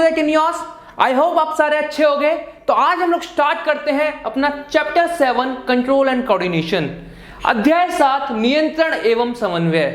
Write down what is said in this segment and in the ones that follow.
Great in yours. I hope आप सारे अच्छे हो गए। तो आज हम लोग स्टार्ट करते हैं अपना चैप्टर 7 कंट्रोल एंड कोऑर्डिनेशन, अध्याय 7 नियंत्रण एवं समन्वय।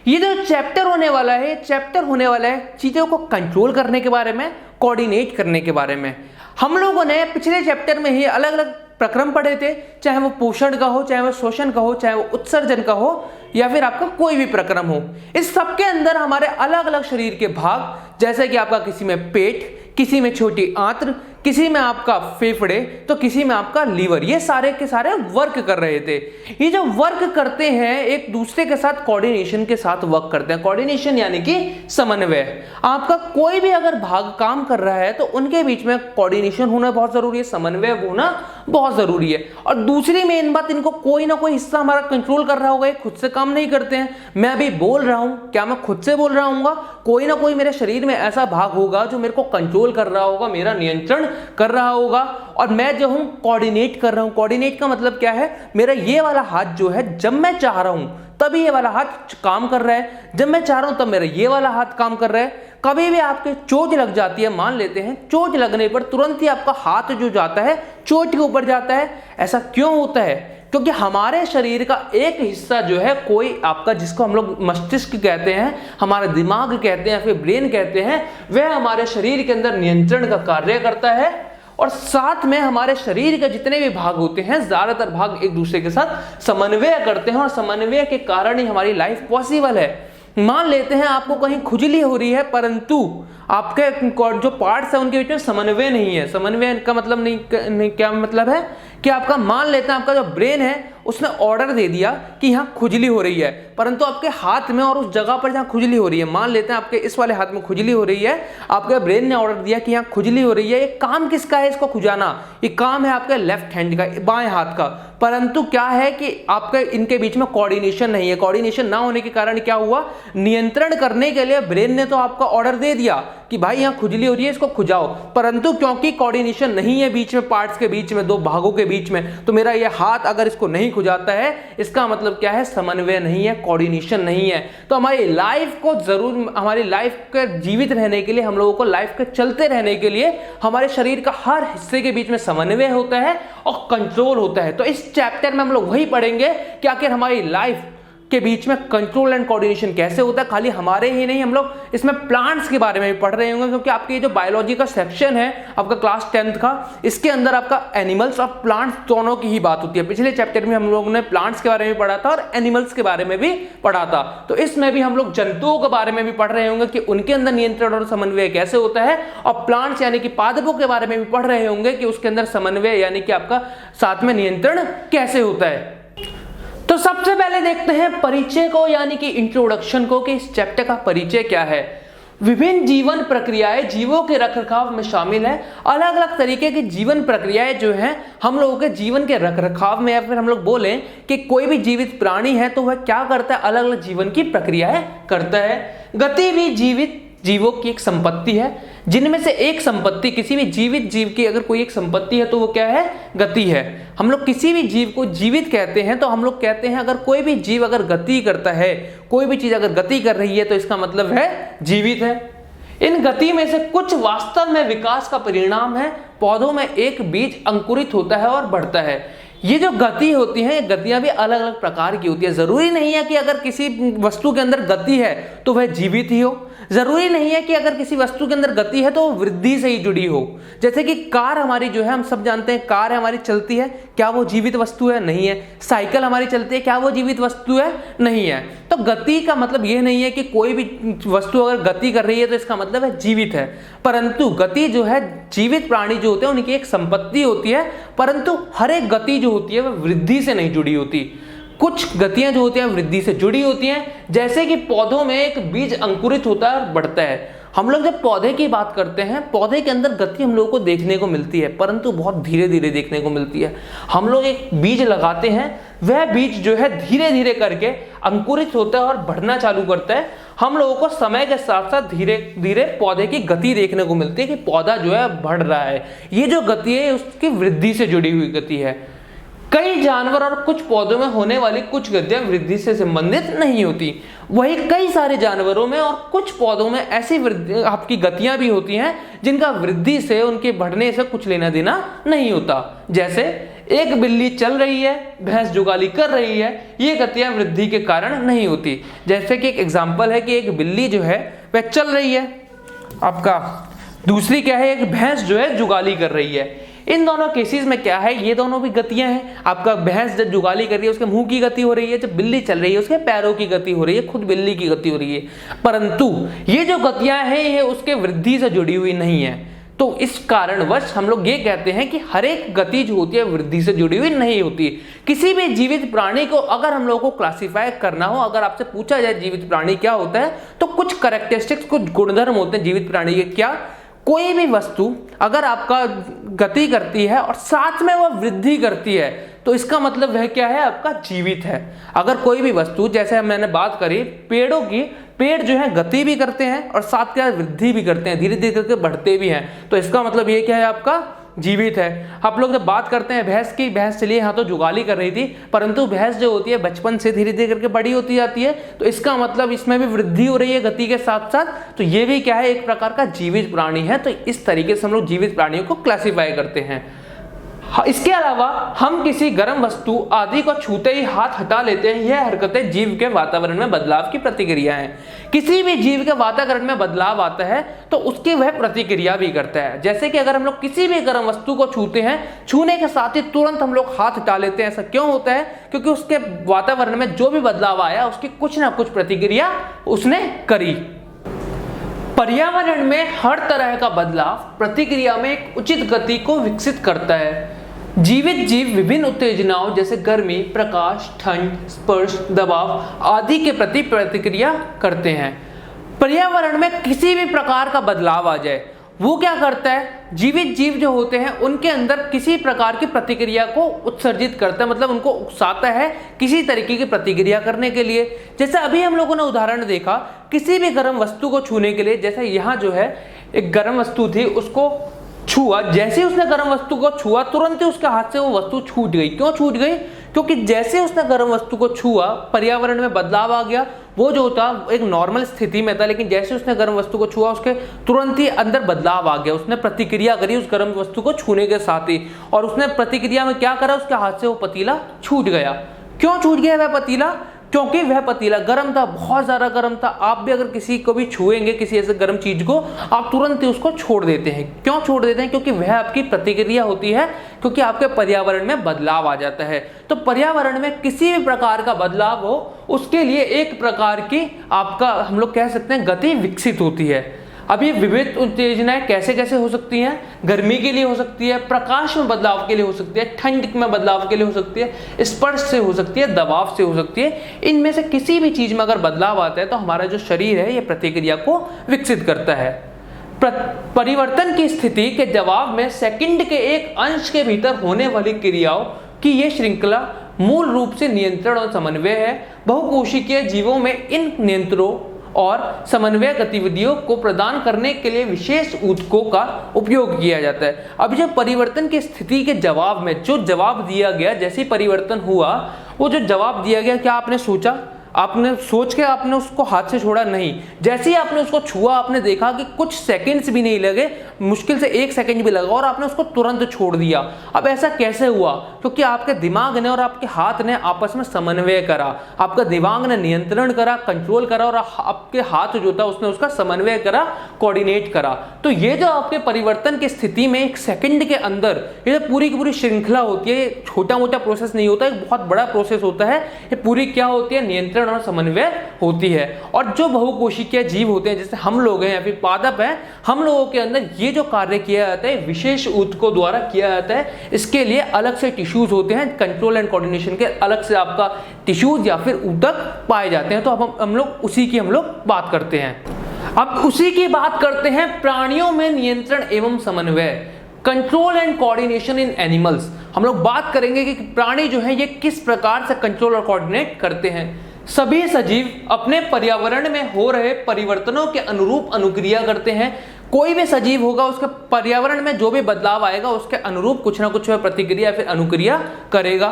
ये जो चैप्टर होने वाला है, चैप्टर होने वाला है चीजों को कंट्रोल करने के बारे में, कोऑर्डिनेट करने के बारे में। हम लोगों ने पिछले चैप्टर में ही अलग अलग प्रक्रम पढ़े थे, चाहे वो पोषण का हो, चाहे वो शोषण का हो, चाहे वो उत्सर्जन का हो, या फिर आपका कोई भी प्रक्रम हो। इस सब के अंदर हमारे अलग अलग शरीर के भाग, जैसे कि आपका किसी में पेट, किसी में छोटी आंत्र, किसी में आपका फेफड़े, तो किसी में आपका लीवर, ये सारे के सारे वर्क कर रहे थे। ये जो वर्क करते हैं एक दूसरे के साथ कोऑर्डिनेशन के साथ वर्क करते हैं। कोऑर्डिनेशन यानी कि समन्वय। आपका कोई भी अगर भाग काम कर रहा है तो उनके बीच में कोऑर्डिनेशन होना बहुत जरूरी है, समन्वय होना बहुत जरूरी है। और दूसरी मेन बात, इनको कोई ना कोई हिस्सा हमारा कंट्रोल कर रहा होगा, ये खुद से काम नहीं करते हैं। मैं अभी बोल रहा हूं, क्या मैं खुद से बोल रहा हूँ? कोई ना कोई मेरे शरीर में ऐसा भाग होगा जो मेरे को कंट्रोल कर रहा होगा, मेरा नियंत्रण कर रहा होगा, और मैं जो हूं कोऑर्डिनेट कर रहा हूं। कोऑर्डिनेट का मतलब क्या है? मेरा ये वाला हाथ जो है, जब मैं चाह रहा हूं तभी ये वाला हाथ काम कर रहा है, जब मैं चाह रहा हूं तब मेरा ये वाला हाथ काम कर रहा है। कभी भी आपके चोट लग जाती है, मान लेते हैं चोट लगने पर तुरंत ही आपका हाथ जो जाता है चोट के ऊपर जाता है। ऐसा क्यों होता है? क्योंकि हमारे शरीर का एक हिस्सा जो है, कोई आपका, जिसको हम लोग मस्तिष्क कहते हैं, हमारा दिमाग कहते हैं, फिर ब्रेन कहते हैं, वह हमारे शरीर के अंदर नियंत्रण का कार्य करता है। और साथ में हमारे शरीर के जितने भी भाग होते हैं, ज्यादातर भाग एक दूसरे के साथ समन्वय करते हैं, और समन्वय के कारण ही हमारी लाइफ पॉसिबल है। मान लेते हैं आपको कहीं खुजली हो रही है, परंतु आपके जो पार्ट्स है उनके बीच में समन्वय नहीं है। समन्वय का मतलब नहीं क्या मतलब है कि आपका, मान लेते हैं आपका जो ब्रेन है उसने ऑर्डर दे दिया कि यहाँ खुजली हो रही है, परंतु आपके हाथ में और उस जगह पर जहाँ खुजली हो रही है, मान लेते हैं आपके इस वाले हाथ में खुजली हो रही है, आपके ब्रेन ने ऑर्डर दिया कि यहाँ खुजली हो रही है। ये काम किसका है इसको खुजाना? ये काम है आपके लेफ्ट हैंड का, बाएं हाथ का। परंतु क्या है कि आपके इनके बीच में कोऑर्डिनेशन नहीं है। कोऑर्डिनेशन ना होने के कारण क्या हुआ? नियंत्रण करने के लिए ब्रेन ने तो आपका ऑर्डर दे दिया कि भाई यहाँ खुजली हो रही है, इसको खुजाओ, परंतु क्योंकि कोऑर्डिनेशन नहीं है बीच में, पार्ट्स के बीच में, दो भागों के बीच में, तो मेरा ये हाथ अगर इसको नहीं खुजाता है, इसका मतलब क्या है? समन्वय नहीं है, कोऑर्डिनेशन नहीं है। तो हमारी लाइफ को जरूर, हमारी लाइफ के जीवित रहने के लिए, हम लोगों को लाइफ के चलते रहने के लिए हमारे शरीर का हर हिस्से के बीच में समन्वय होता है और कंट्रोल होता है। तो इस चैप्टर में हम लोग वही पढ़ेंगे कि आखिर हमारी लाइफ के बीच में कंट्रोल एंड कोऑर्डिनेशन कैसे होता है। खाली हमारे ही नहीं, हम लोग इसमें प्लांट्स के बारे में भी पढ़ रहे होंगे, क्योंकि आपके जो बायोलॉजी का सेक्शन है आपका क्लास 10th का, इसके अंदर आपका एनिमल्स और प्लांट्स दोनों की ही बात होती है। पिछले चैप्टर में हम लोगों ने प्लांट्स के बारे में पढ़ा था और एनिमल्स के बारे में भी पढ़ा था। तो इसमें भी हम लोग जंतुओं के बारे में भी पढ़ रहे होंगे कि उनके अंदर नियंत्रण और समन्वय कैसे होता है, और प्लांट्स यानी कि पादपों के बारे में भी पढ़ रहे होंगे कि उसके अंदर समन्वय यानी कि आपका साथ में नियंत्रण कैसे होता है। तो सबसे पहले देखते हैं परिचय को, यानी कि इंट्रोडक्शन को, कि इस चैप्टर का परिचय क्या है। विभिन्न जीवन प्रक्रियाएं जीवों के रखरखाव में शामिल है। अलग अलग तरीके की जीवन प्रक्रियाएं जो हैं हम लोगों के जीवन के रखरखाव में, या फिर हम लोग बोलें कि कोई भी जीवित प्राणी है तो वह क्या करता है? अलग अलग जीवन की प्रक्रियाएं करता है। गति भी जीवित जीवों की एक संपत्ति है, जिनमें से एक संपत्ति, किसी भी जीवित जीव की अगर कोई एक संपत्ति है तो वो क्या है? गति है। हम लोग किसी भी जीव को जीवित कहते हैं, तो हम लोग कहते हैं अगर कोई भी जीव अगर गति करता है, कोई भी चीज अगर गति कर रही है, तो इसका मतलब है जीवित है। इन गति में से कुछ वास्तव में विकास का परिणाम है। पौधों में एक बीज अंकुरित होता है और बढ़ता है। ये जो गति होती है, गतियां भी अलग अलग प्रकार की होती है। जरूरी नहीं है कि अगर किसी वस्तु के अंदर गति है तो वह जीवित ही हो। जरूरी नहीं है कि अगर किसी वस्तु के अंदर गति है तो वृद्धि से ही जुड़ी हो। जैसे कि कार हमारी जो है, हम सब जानते हैं कार हमारी चलती है, क्या वो जीवित वस्तु है? नहीं है। साइकिल हमारी चलती है, क्या वो जीवित वस्तु है? नहीं है। तो गति का मतलब यह नहीं है कि कोई भी वस्तु अगर गति कर रही है तो इसका मतलब है जीवित है, परंतु गति जो है, जीवित प्राणी जो होते हैं उनकी एक संपत्ति होती है, परंतु हर एक गति जो होती है वह वृद्धि से नहीं जुड़ी होती। कुछ गतियां जो होती हैं वृद्धि से जुड़ी होती हैं, जैसे कि पौधों में एक बीज अंकुरित होता है और बढ़ता है। हम लोग जब पौधे की बात करते हैं, पौधे के अंदर गति हम लोगों को देखने को मिलती है, परंतु बहुत धीरे धीरे देखने को मिलती है। हम लोग एक बीज लगाते हैं, वह बीज जो है धीरे धीरे करके अंकुरित होता है और बढ़ना चालू करता है। हम लोगों को समय के साथ साथ धीरे धीरे पौधे की गति देखने को मिलती है कि पौधा जो है बढ़ रहा है। ये जो गति है उसकी वृद्धि से जुड़ी हुई गति है। कई जानवर और कुछ पौधों में होने वाली कुछ गतियां वृद्धि से संबंधित नहीं होती, वही कई सारे जानवरों में और कुछ पौधों में ऐसी आपकी गतियां भी होती हैं जिनका वृद्धि से, उनके बढ़ने से कुछ लेना देना नहीं होता। जैसे एक बिल्ली चल रही है, भैंस जुगाली कर रही है, ये गतियां वृद्धि के कारण नहीं होती। जैसे कि एक एग्जाम्पल है कि एक बिल्ली जो है वह चल रही है आपका, दूसरी क्या है, एक भैंस जो है जुगाली कर रही है। इन दोनों केसेस में क्या है, ये दोनों भी गतियां हैं। आपका भैंस जब जुगाली कर रही है उसके मुंह की गति हो रही है, जब बिल्ली चल रही है उसके पैरों की गति हो रही है, खुद बिल्ली की गति हो रही है। परंतु ये जो गतियां हैं ये उसके वृद्धि से जुड़ी हुई नहीं है। तो इस कारणवश हम लोग ये कहते हैं कि हर एक गति जो होती है वृद्धि से जुड़ी हुई नहीं होती। किसी भी जीवित प्राणी को अगर हम लोग को क्लासिफाई करना हो, अगर आपसे पूछा जाए जीवित प्राणी क्या होता है, तो कुछ कैरेक्टरिस्टिक्स, कुछ गुणधर्म होते हैं जीवित प्राणी के। क्या? कोई भी वस्तु अगर आपका गति करती है और साथ में वह वृद्धि करती है तो इसका मतलब वह क्या है, आपका जीवित है। अगर कोई भी वस्तु, जैसे मैंने बात करी पेड़ों की, पेड़ जो है गति भी करते हैं और साथ क्या वृद्धि भी करते हैं, धीरे धीरे करके बढ़ते भी हैं, तो इसका मतलब ये क्या है, आपका जीवित है। आप लोग जब बात करते हैं भैंस की, भैंस चलिए यहाँ तो जुगाली कर रही थी, परंतु भैंस जो होती है बचपन से धीरे धीरे करके बड़ी होती जाती है, तो इसका मतलब इसमें भी वृद्धि हो रही है गति के साथ साथ, तो ये भी क्या है, एक प्रकार का जीवित प्राणी है। तो इस तरीके से हम लोग जीवित प्राणियों को क्लासिफाई करते हैं। इसके अलावा हम किसी गर्म वस्तु आदि को छूते ही हाथ हटा लेते हैं, यह हरकतें जीव के वातावरण में बदलाव की प्रतिक्रिया है। किसी भी जीव के वातावरण में बदलाव आता है तो उसकी वह प्रतिक्रिया भी करता है। जैसे कि अगर हम लोग किसी भी गर्म वस्तु को छूते हैं, छूने के साथ ही तुरंत हम लोग हाथ हटा लेते हैं। ऐसा क्यों होता है? क्योंकि उसके वातावरण में जो भी बदलाव आया उसकी कुछ ना कुछ प्रतिक्रिया उसने करी। पर्यावरण में हर तरह का बदलाव प्रतिक्रिया में एक उचित गति को विकसित करता है। जीवित जीव विभिन्न उत्तेजनाओं जैसे गर्मी, प्रकाश, ठंड, स्पर्श, दबाव आदि के प्रति प्रतिक्रिया करते हैं। पर्यावरण में किसी भी प्रकार का बदलाव आ जाए, वो क्या करता है, जीवित जीव जो होते हैं उनके अंदर किसी प्रकार की प्रतिक्रिया को उत्सर्जित करता है, मतलब उनको उकसाता है किसी तरीके की प्रतिक्रिया करने के लिए। जैसे अभी हम लोगों ने उदाहरण देखा, किसी भी गर्म वस्तु को छूने के लिए, जैसे यहाँ जो है एक गर्म वस्तु थी, उसको छुआ, जैसे ही उसने गर्म वस्तु को छुआ तुरंत ही उसके हाथ से वो वस्तु छूट गई। क्यों छूट गई? क्योंकि जैसे उसने गर्म वस्तु को छुआ पर्यावरण में बदलाव आ गया। वो जो था एक नॉर्मल स्थिति में था, लेकिन जैसे उसने गर्म वस्तु को छुआ उसके तुरंत ही अंदर बदलाव आ गया। उसने प्रतिक्रिया करी उस गर्म वस्तु को छूने के साथ ही, और उसने प्रतिक्रिया में क्या करा, उसके हाथ से वो पतीला छूट गया। क्यों छूट गया वह पतीला? क्योंकि वह पतीला गर्म था, बहुत ज़्यादा गर्म था। आप भी अगर किसी को भी छुएंगे, किसी ऐसे गर्म चीज़ को, आप तुरंत ही उसको छोड़ देते हैं। क्यों छोड़ देते हैं? क्योंकि वह आपकी प्रतिक्रिया होती है, क्योंकि आपके पर्यावरण में बदलाव आ जाता है। तो पर्यावरण में किसी भी प्रकार का बदलाव हो, उसके लिए एक प्रकार की आपका हम लोग कह सकते हैं गति विकसित होती है। अब ये विविध उत्तेजनाएं कैसे कैसे हो सकती हैं? गर्मी के लिए हो सकती है, प्रकाश में बदलाव के लिए हो सकती है, ठंड में बदलाव के लिए हो सकती है, स्पर्श से हो सकती है, दबाव से हो सकती है। इनमें से किसी भी चीज में अगर बदलाव आता है तो हमारा जो शरीर है ये प्रतिक्रिया को विकसित करता है। परिवर्तन की स्थिति के जवाब में सेकंड के एक अंश के भीतर होने वाली क्रियाओं की ये श्रृंखला मूल रूप से नियंत्रण और समन्वय है। बहुकोशिकीय जीवों में इन नियंत्रणों और समन्वय गतिविधियों को प्रदान करने के लिए विशेष ऊतकों का उपयोग किया जाता है। अब जब परिवर्तन की स्थिति के जवाब में जो जवाब दिया गया, जैसे परिवर्तन हुआ, वो जो जवाब दिया गया, क्या आपने सोचा? आपने सोच के आपने उसको हाथ से छोड़ा? नहीं। जैसे ही आपने उसको छुआ, आपने देखा कि कुछ सेकंड्स भी नहीं लगे, मुश्किल से 1 सेकंड भी लगा, और आपने उसको तुरंत छोड़ दिया। अब ऐसा कैसे हुआ? क्योंकि आपके दिमाग ने और आपके हाथ ने आपस में समन्वय करा। आपका दिमाग ने नियंत्रण करा, कंट्रोल करा, और आपके हाथ जो था उसने उसका समन्वय करा, कोऑर्डिनेट करा। तो ये जो आपके परिवर्तन की स्थिति में 1 सेकंड के अंदर ये पूरी की पूरी श्रृंखला होती है, छोटा मोटा प्रोसेस नहीं होता, एक बहुत बड़ा प्रोसेस होता है। ये पूरी क्या होती है? नियंत्रण और समन्वय होती है। और जो बहुकोशिकीय जीव होते हैं, जैसे हम लोग हैं या फिर पादप हैं, हम लोगों के अंदर ये जो कार्य किया जाता है विशेष ऊतकों द्वारा किया जाता है। इसके लिए अलग से टिश्यूज होते हैं, कंट्रोल एंड कोऑर्डिनेशन के अलग से आपका टिश्यूज या फिर ऊतक पाए जाते हैं। तो अब हम लोग उसी की बात करते हैं। अब उसी की बात करते हैं प्राणियों में नियंत्रण एवं समन्वय, control and coordination in animals. हम लोग बात करेंगे कि प्राणी जो है ये किस प्रकार से कंट्रोल और कोऑर्डिनेट करते हैं। सभी सजीव अपने पर्यावरण में हो रहे परिवर्तनों के अनुरूप अनुक्रिया करते हैं। कोई भी सजीव होगा उसके पर्यावरण में जो भी बदलाव आएगा उसके अनुरूप कुछ ना कुछ प्रतिक्रिया फिर अनुक्रिया करेगा।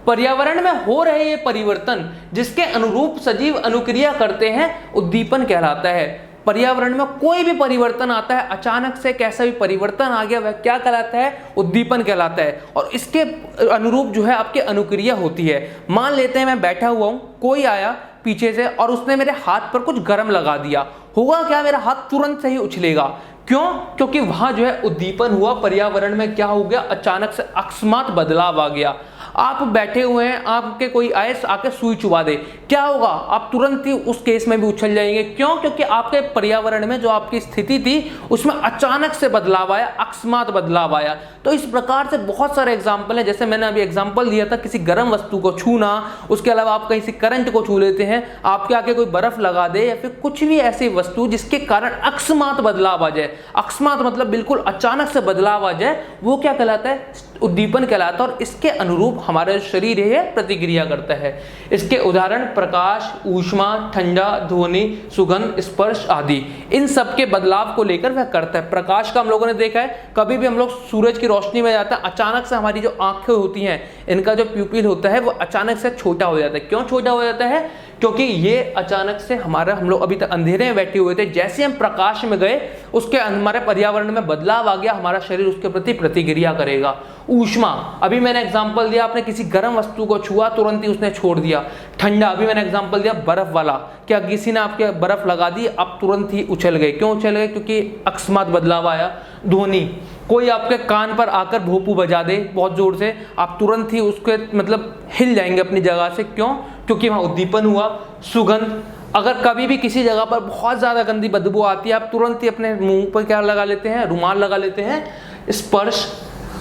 पर्यावरण में हो रहे ये परिवर्तन जिसके अनुरूप सजीव अनुक्रिया करते हैं उद्दीपन कहलाता है। पर्यावरण में कोई भी परिवर्तन आता है, अचानक से कैसा भी परिवर्तन आ गया, वह क्या कहलाता है? उद्दीपन कहलाता है। और इसके अनुरूप जो है आपकी अनुक्रिया होती है। मान लेते हैं मैं बैठा हुआ हूं, कोई आया पीछे से और उसने मेरे हाथ पर कुछ गर्म लगा दिया, होगा क्या? मेरा हाथ तुरंत से ही उछलेगा। क्यों? क्योंकि वहां जो है उद्दीपन हुआ, पर्यावरण में क्या हो गया? अचानक से अकस्मात बदलाव आ गया। आप बैठे हुए हैं, आपके कोई आए आके सुई चुबा दे, क्या होगा? आप तुरंत ही उस केस में भी उछल जाएंगे। क्यों? क्योंकि आपके पर्यावरण में जो आपकी स्थिति थी उसमें अचानक से बदलाव आया, अकस्मात बदलाव आया। तो इस प्रकार से बहुत सारे एग्जाम्पल हैं। जैसे मैंने अभी एग्जाम्पल दिया था किसी गर्म वस्तु को छूना, उसके अलावा आप कहीं से करंट को छू लेते हैं, आपके आके कोई बर्फ लगा दे या फिर कुछ भी ऐसी वस्तु जिसके कारण अकस्मात बदलाव आ जाए। अकस्मात मतलब बिल्कुल अचानक से बदलाव आ जाए, वो क्या कहलाता है? उद्दीपन कहलाता है। और इसके अनुरूप हमारा शरीर है प्रतिक्रिया करता है। इसके उदाहरण प्रकाश, ऊष्मा, ठंडा, ध्वनि, सुगंध, स्पर्श आदि, इन सब के बदलाव को लेकर वह करता है। प्रकाश का हम लोगों ने देखा है, कभी भी हम लोग सूरज की रोशनी में जाते हैं, अचानक से हमारी जो आंखें होती हैं, इनका जो प्यूपिल होता है वो अचानक से छोटा हो जाता है। क्यों छोटा हो जाता है? क्योंकि ये अचानक से हम लोग अभी तक अंधेरे में बैठे हुए थे, जैसे हम प्रकाश में गए उसके हमारे पर्यावरण में बदलाव आ गया, हमारा शरीर उसके प्रति प्रतिक्रिया करेगा। ऊष्मा, अभी मैंने एग्जांपल दिया, आपने किसी गर्म वस्तु को छुआ, तुरंत ही उसने छोड़ दिया। ठंडा, अभी मैंने एग्जांपल दिया बर्फ वाला, क्या किसी ने आपके बर्फ लगा दी, आप तुरंत ही उछल गए। क्यों उछल गए? क्योंकि अकस्मात बदलाव आया। ध्वनि, कोई आपके कान पर आकर भोपू बजा दे बहुत जोर से, आप तुरंत ही उसके मतलब हिल जाएंगे अपनी जगह से। क्यों? क्योंकि वहां उद्दीपन हुआ। सुगंध, अगर कभी भी किसी जगह पर बहुत ज्यादा गंदी बदबू आती है, आप तुरंत ही अपने मुंह पर क्या लगा लेते हैं? रुमाल लगा लेते हैं। स्पर्श,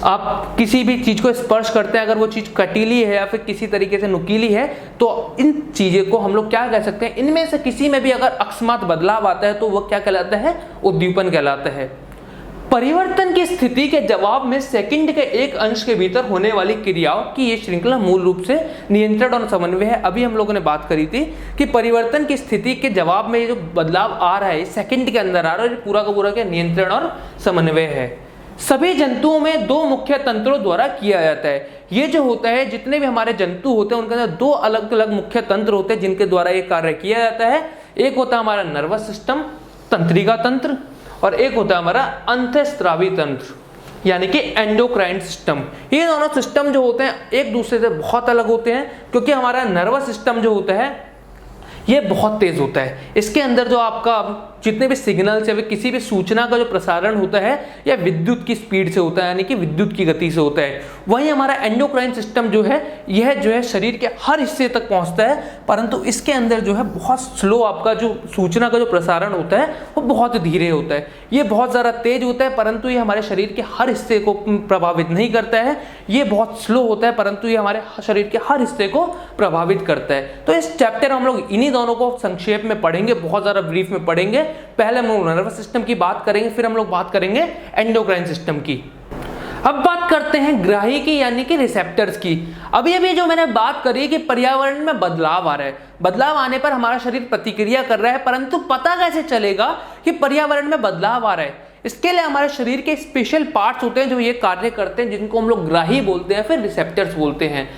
आप किसी भी चीज को स्पर्श करते हैं, अगर वो चीज कटीली है या फिर किसी तरीके से नुकीली है, तो इन चीजें को हम लोग क्या कह सकते हैं? इनमें से किसी में भी अगर अकस्मात बदलाव आता है तो वह क्या कहलाता है? उद्दीपन कहलाता है। परिवर्तन की स्थिति के जवाब में सेकंड के एक अंश के भीतर होने वाली क्रियाओं की ये श्रृंखला मूल रूप से नियंत्रण और समन्वय है। अभी हम लोगों ने बात करी थी कि परिवर्तन की स्थिति के जवाब में ये जो बदलाव आ रहा है सेकंड के अंदर आ रहा है, पूरा का पूरा क्या? नियंत्रण और समन्वय है। सभी जंतुओं में दो मुख्य तंत्रों द्वारा किया जाता है। ये जो होता है, जितने भी हमारे जंतु होते हैं उनके अंदर दो अलग अलग मुख्य तंत्र होते हैं जिनके द्वारा ये कार्य किया जाता है। एक होता है हमारा नर्वस सिस्टम, तंत्रिका तंत्र, और एक होता है हमारा अंतःस्रावी तंत्र यानी कि एंडोक्राइन सिस्टम। ये दोनों सिस्टम जो होते हैं एक दूसरे से बहुत अलग होते हैं, क्योंकि हमारा नर्वस सिस्टम जो होता है ये बहुत तेज होता है। इसके अंदर जो आपका जितने भी सिग्नल्स या किसी भी सूचना का जो प्रसारण होता है या विद्युत की स्पीड से होता है, यानी कि विद्युत की गति से होता है। वहीं हमारा एंडोक्राइन सिस्टम जो है यह जो है शरीर के हर हिस्से तक पहुंचता है, परंतु इसके अंदर जो है बहुत स्लो आपका जो सूचना का जो प्रसारण होता है वो बहुत धीरे होता है। ये बहुत ज़्यादा तेज होता है, परंतु ये हमारे शरीर के हर हिस्से को प्रभावित नहीं करता है। ये बहुत स्लो होता है, परंतु ये हमारे शरीर के हर हिस्से को प्रभावित करता है। तो इस चैप्टर हम लोग इन्हीं दोनों को संक्षेप में पढ़ेंगे, बहुत ज़्यादा ब्रीफ में पढ़ेंगे। पहले हम लोग नर्वस सिस्टम की बात करेंगे, फिर हम लोग बात करेंगे एंडोक्राइन सिस्टम की। अब बात करते हैं ग्राही की यानी कि रिसेप्टर्स की। अभी जो मैंने बात करी कि पर्यावरण में बदलाव आ रहा है, बदलाव आने पर हमारा शरीर प्रतिक्रिया कर रहा है, परंतु पता कैसे चलेगा कि पर्यावरण में बदलाव आ रहा है? इसके लिए हमारे शरीर के स्पेशल पार्ट्स होते हैं जो ये कार्य करते हैं, जिनको हम लोग ग्राही बोलते हैं, फिर रिसेप्टर्स बोलते हैं।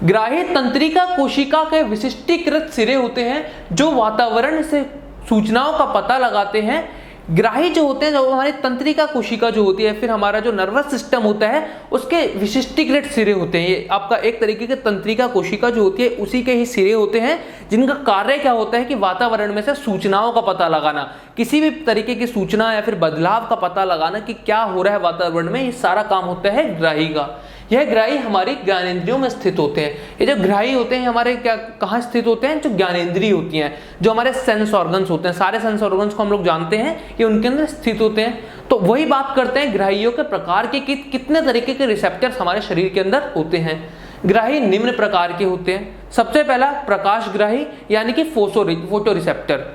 ग्राही तंत्रिका कोशिका के विशिष्टीकृत सिरे होते हैं जो वातावरण से सूचनाओं का पता लगाते हैं। ग्राही जो होते हैं, जो हमारी तंत्रिका कोशिका जो होती है, फिर हमारा जो नर्वस सिस्टम होता है उसके विशिष्टीकृत सिरे होते हैं। ये आपका एक तरीके के तंत्रिका कोशिका जो होती है उसी के ही सिरे होते हैं, जिनका कार्य क्या होता है कि वातावरण में से सूचनाओं का पता लगाना, किसी भी तरीके की सूचना या फिर बदलाव का पता लगाना कि क्या हो रहा है वातावरण में, ये सारा काम होता है ग्राही का। यह ग्राही हमारी ज्ञानेंद्रियों में स्थित होते हैं। ये जो ग्राही होते हैं हमारे कहाँ स्थित होते हैं? जो ज्ञानेंद्रिय होती हैं, जो हमारे सेंस ऑर्गन्स होते हैं, सारे सेंस ऑर्गन्स को हम लोग जानते हैं, ये उनके अंदर स्थित होते हैं। तो वही बात करते हैं ग्राहियों के प्रकार के कि कितने तरीके के रिसेप्टर्स हमारे शरीर के अंदर होते हैं। ग्राही निम्न प्रकार के होते हैं। सबसे पहला प्रकाश ग्राही यानी कि फोटो रिसेप्टर।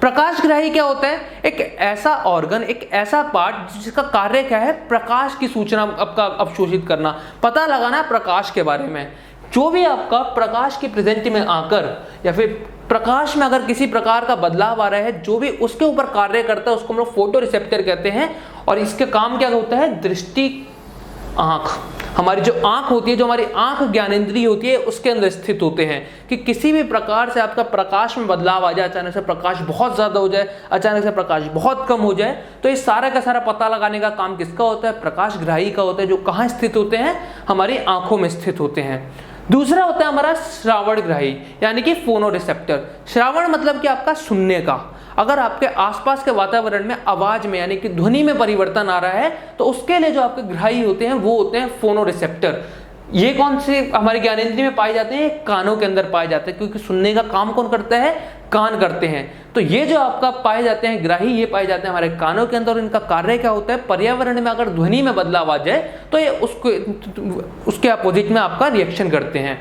प्रकाश ग्राही क्या होता है? एक ऐसा ऑर्गन, एक ऐसा पार्ट जिसका कार्य क्या है? प्रकाश की सूचना आपका अवशोषित करना, पता लगाना प्रकाश के बारे में। जो भी आपका प्रकाश की प्रेजेंट में आकर या फिर प्रकाश में अगर किसी प्रकार का बदलाव आ रहा है, जो भी उसके ऊपर कार्य करता है उसको हम लोग फोटो रिसेप्टर कहते हैं। और इसके काम क्या होता है, दृष्टि आंख, हमारी जो आंख होती है, जो हमारी आंख ज्ञानेंद्रिय होती है उसके अंदर स्थित होते हैं कि किसी भी प्रकार से आपका प्रकाश में बदलाव आ जाए, अचानक से प्रकाश बहुत ज्यादा हो जाए, अचानक से प्रकाश बहुत कम हो जाए, तो इस सारा का सारा पता लगाने का काम किसका होता है, प्रकाशग्राही का होता है, जो कहाँ स्थित होते हैं, हमारी आंखों में स्थित होते हैं। दूसरा होता है हमारा श्रावणग्राही यानी कि फोनो रिसेप्टर। श्रावण मतलब कि आपका सुनने का, अगर आपके आसपास के वातावरण में आवाज में यानी कि ध्वनि में परिवर्तन आ रहा है तो उसके लिए जो आपके ग्राही होते हैं वो होते हैं फोनो रिसेप्टर। ये कौन से हमारे ज्ञानेंद्रिय में पाए जाते हैं, कानों के अंदर पाए जाते हैं, क्योंकि सुनने का काम कौन करता है, कान करते हैं। तो ये जो आपका पाए जाते हैं ग्राही, ये पाए जाते हैं हमारे कानों के अंदर। इनका कार्य क्या होता है, पर्यावरण में अगर ध्वनि में बदलाव आ जाए तो ये उसके अपोजिट में आपका रिएक्शन करते हैं।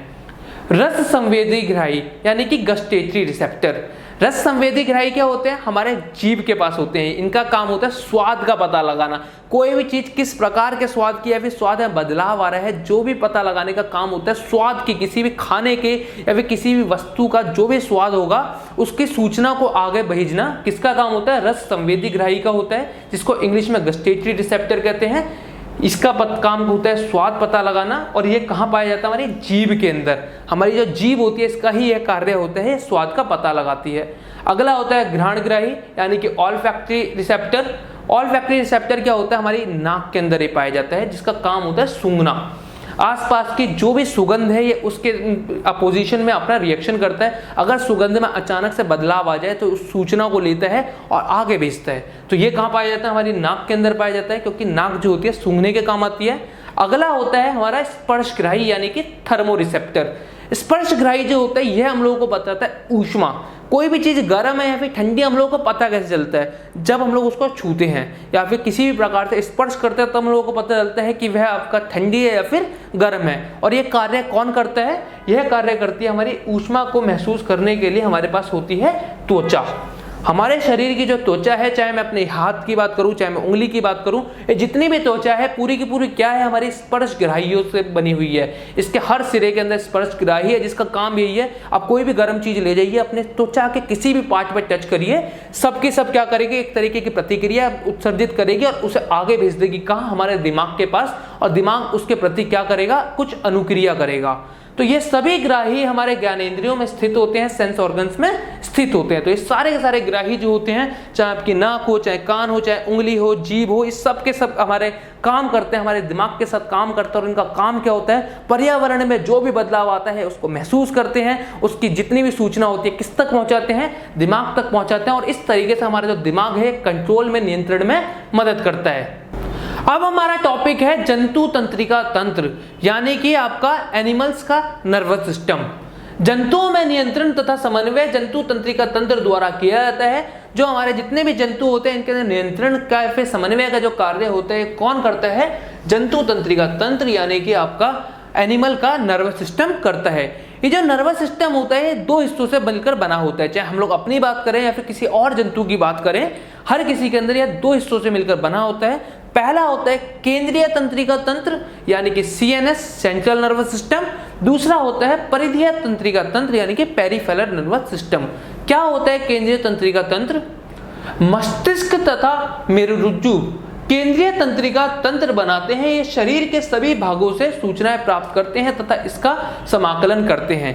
रस संवेदी ग्राही यानी कि गस्टेटरी रिसेप्टर। रस संवेदी ग्राही क्या होते हैं, हमारे जीभ के पास होते हैं। इनका काम होता है स्वाद का पता लगाना, कोई भी चीज किस प्रकार के स्वाद की या फिर स्वाद में बदलाव आ रहा है, जो भी पता लगाने का काम होता है स्वाद की, किसी भी खाने के या फिर किसी भी वस्तु का जो भी स्वाद होगा उसकी सूचना को आगे भेजना किसका काम होता है, रस संवेदी ग्राही का होता है, जिसको इंग्लिश में गस्टेटरी रिसेप्टर कहते हैं। इसका काम होता है स्वाद पता लगाना, और ये कहाँ पाया जाता है, हमारी जीभ के अंदर। हमारी जो जीभ होती है इसका ही यह कार्य होता है, स्वाद का पता लगाती है। अगला होता है घ्राणग्राही यानी कि ऑल्फैक्टरी रिसेप्टर। ऑल्फैक्टरी रिसेप्टर क्या होता है, हमारी नाक के अंदर ही पाया जाता है, जिसका काम होता है सूंघना। आसपास की जो भी सुगंध है ये उसके अपोजिशन में अपना रिएक्शन करता है। अगर सुगंध में अचानक से बदलाव आ जाए तो उस सूचना को लेता है और आगे भेजता है। तो ये कहाँ पाया जाता है, हमारी नाक के अंदर पाया जाता है, क्योंकि नाक जो होती है सूंघने के काम आती है। अगला होता है हमारा स्पर्शग्राही यानी कि थर्मो रिसेप्टर। स्पर्शग्राही जो होता है यह हम लोगों को बताता है ऊष्मा। कोई भी चीज गर्म है या फिर ठंडी हम लोगों को पता कैसे चलता है, जब हम लोग उसको छूते हैं या फिर किसी भी प्रकार से स्पर्श करते हैं तब हम लोगों को पता चलता है कि वह आपका ठंडी है या फिर गर्म है। और ये कार्य कौन करता है, यह कार्य करती है हमारी ऊष्मा को महसूस करने के लिए हमारे पास होती है त्वचा। हमारे शरीर की जो त्वचा है, चाहे मैं अपने हाथ की बात करूं चाहे मैं उंगली की बात करूं, ये जितनी भी त्वचा है पूरी की पूरी क्या है, हमारी स्पर्शग्राहियों से बनी हुई है। इसके हर सिरे के अंदर स्पर्शग्राही है, जिसका काम यही है, आप कोई भी गर्म चीज ले जाइए, अपने त्वचा के किसी भी पार्ट पर टच करिए, सबके सब क्या करेगी, एक तरीके की प्रतिक्रिया उत्सर्जित करेगी और उसे आगे भेज देगी कहाँ, हमारे दिमाग के पास, और दिमाग उसके प्रति क्या करेगा, कुछ अनुक्रिया करेगा। तो ये सभी ग्राही हमारे ज्ञानेंद्रियों में स्थित होते हैं, सेंस ऑर्गन्स में स्थित होते हैं। तो ये सारे के सारे ग्राही जो होते हैं, चाहे आपकी नाक हो, चाहे कान हो, चाहे उंगली हो, जीभ हो, इस सब के सब हमारे काम करते हैं, हमारे दिमाग के साथ काम करते हैं। और इनका काम क्या होता है, पर्यावरण में जो भी बदलाव आता है उसको महसूस करते हैं, उसकी जितनी भी सूचना होती है किस तक पहुंचाते हैं, दिमाग तक पहुंचाते हैं। और इस तरीके से हमारा जो दिमाग है कंट्रोल में, नियंत्रण में मदद करता है। अब हमारा टॉपिक है जंतु तंत्रिका तंत्र यानी कि आपका एनिमल्स का नर्वस सिस्टम। जंतुओं में नियंत्रण तथा समन्वय जंतु तंत्रिका तंत्र द्वारा किया जाता है। जो हमारे जितने भी जंतु होते हैं इनके अंदर नियंत्रण का या फिर समन्वय का जो कार्य होता है कौन करता है, जंतु तंत्रिका तंत्र यानी कि आपका एनिमल का नर्वस सिस्टम करता है। ये जो नर्वस सिस्टम होता है दो हिस्सों से बनकर बना होता है, चाहे हम लोग अपनी बात करें या फिर किसी और जंतु की बात करें, हर किसी के अंदर यह दो हिस्सों से मिलकर बना होता है। पहला होता है केंद्रीय तंत्रिका तंत्र यानी कि CNS सेंट्रल नर्वस सिस्टम। दूसरा होता है परिधीय तंत्रिका तंत्र यानी कि पेरिफेरल नर्वस सिस्टम। क्या होता है केंद्रीय तंत्रिका तंत्र? मस्तिष्क तथा मेरुरज्जु केंद्रीय तंत्रिका तंत्र बनाते हैं। ये शरीर के सभी भागों से सूचनाएं प्राप्त करते हैं तथा इसका समाकलन करते हैं।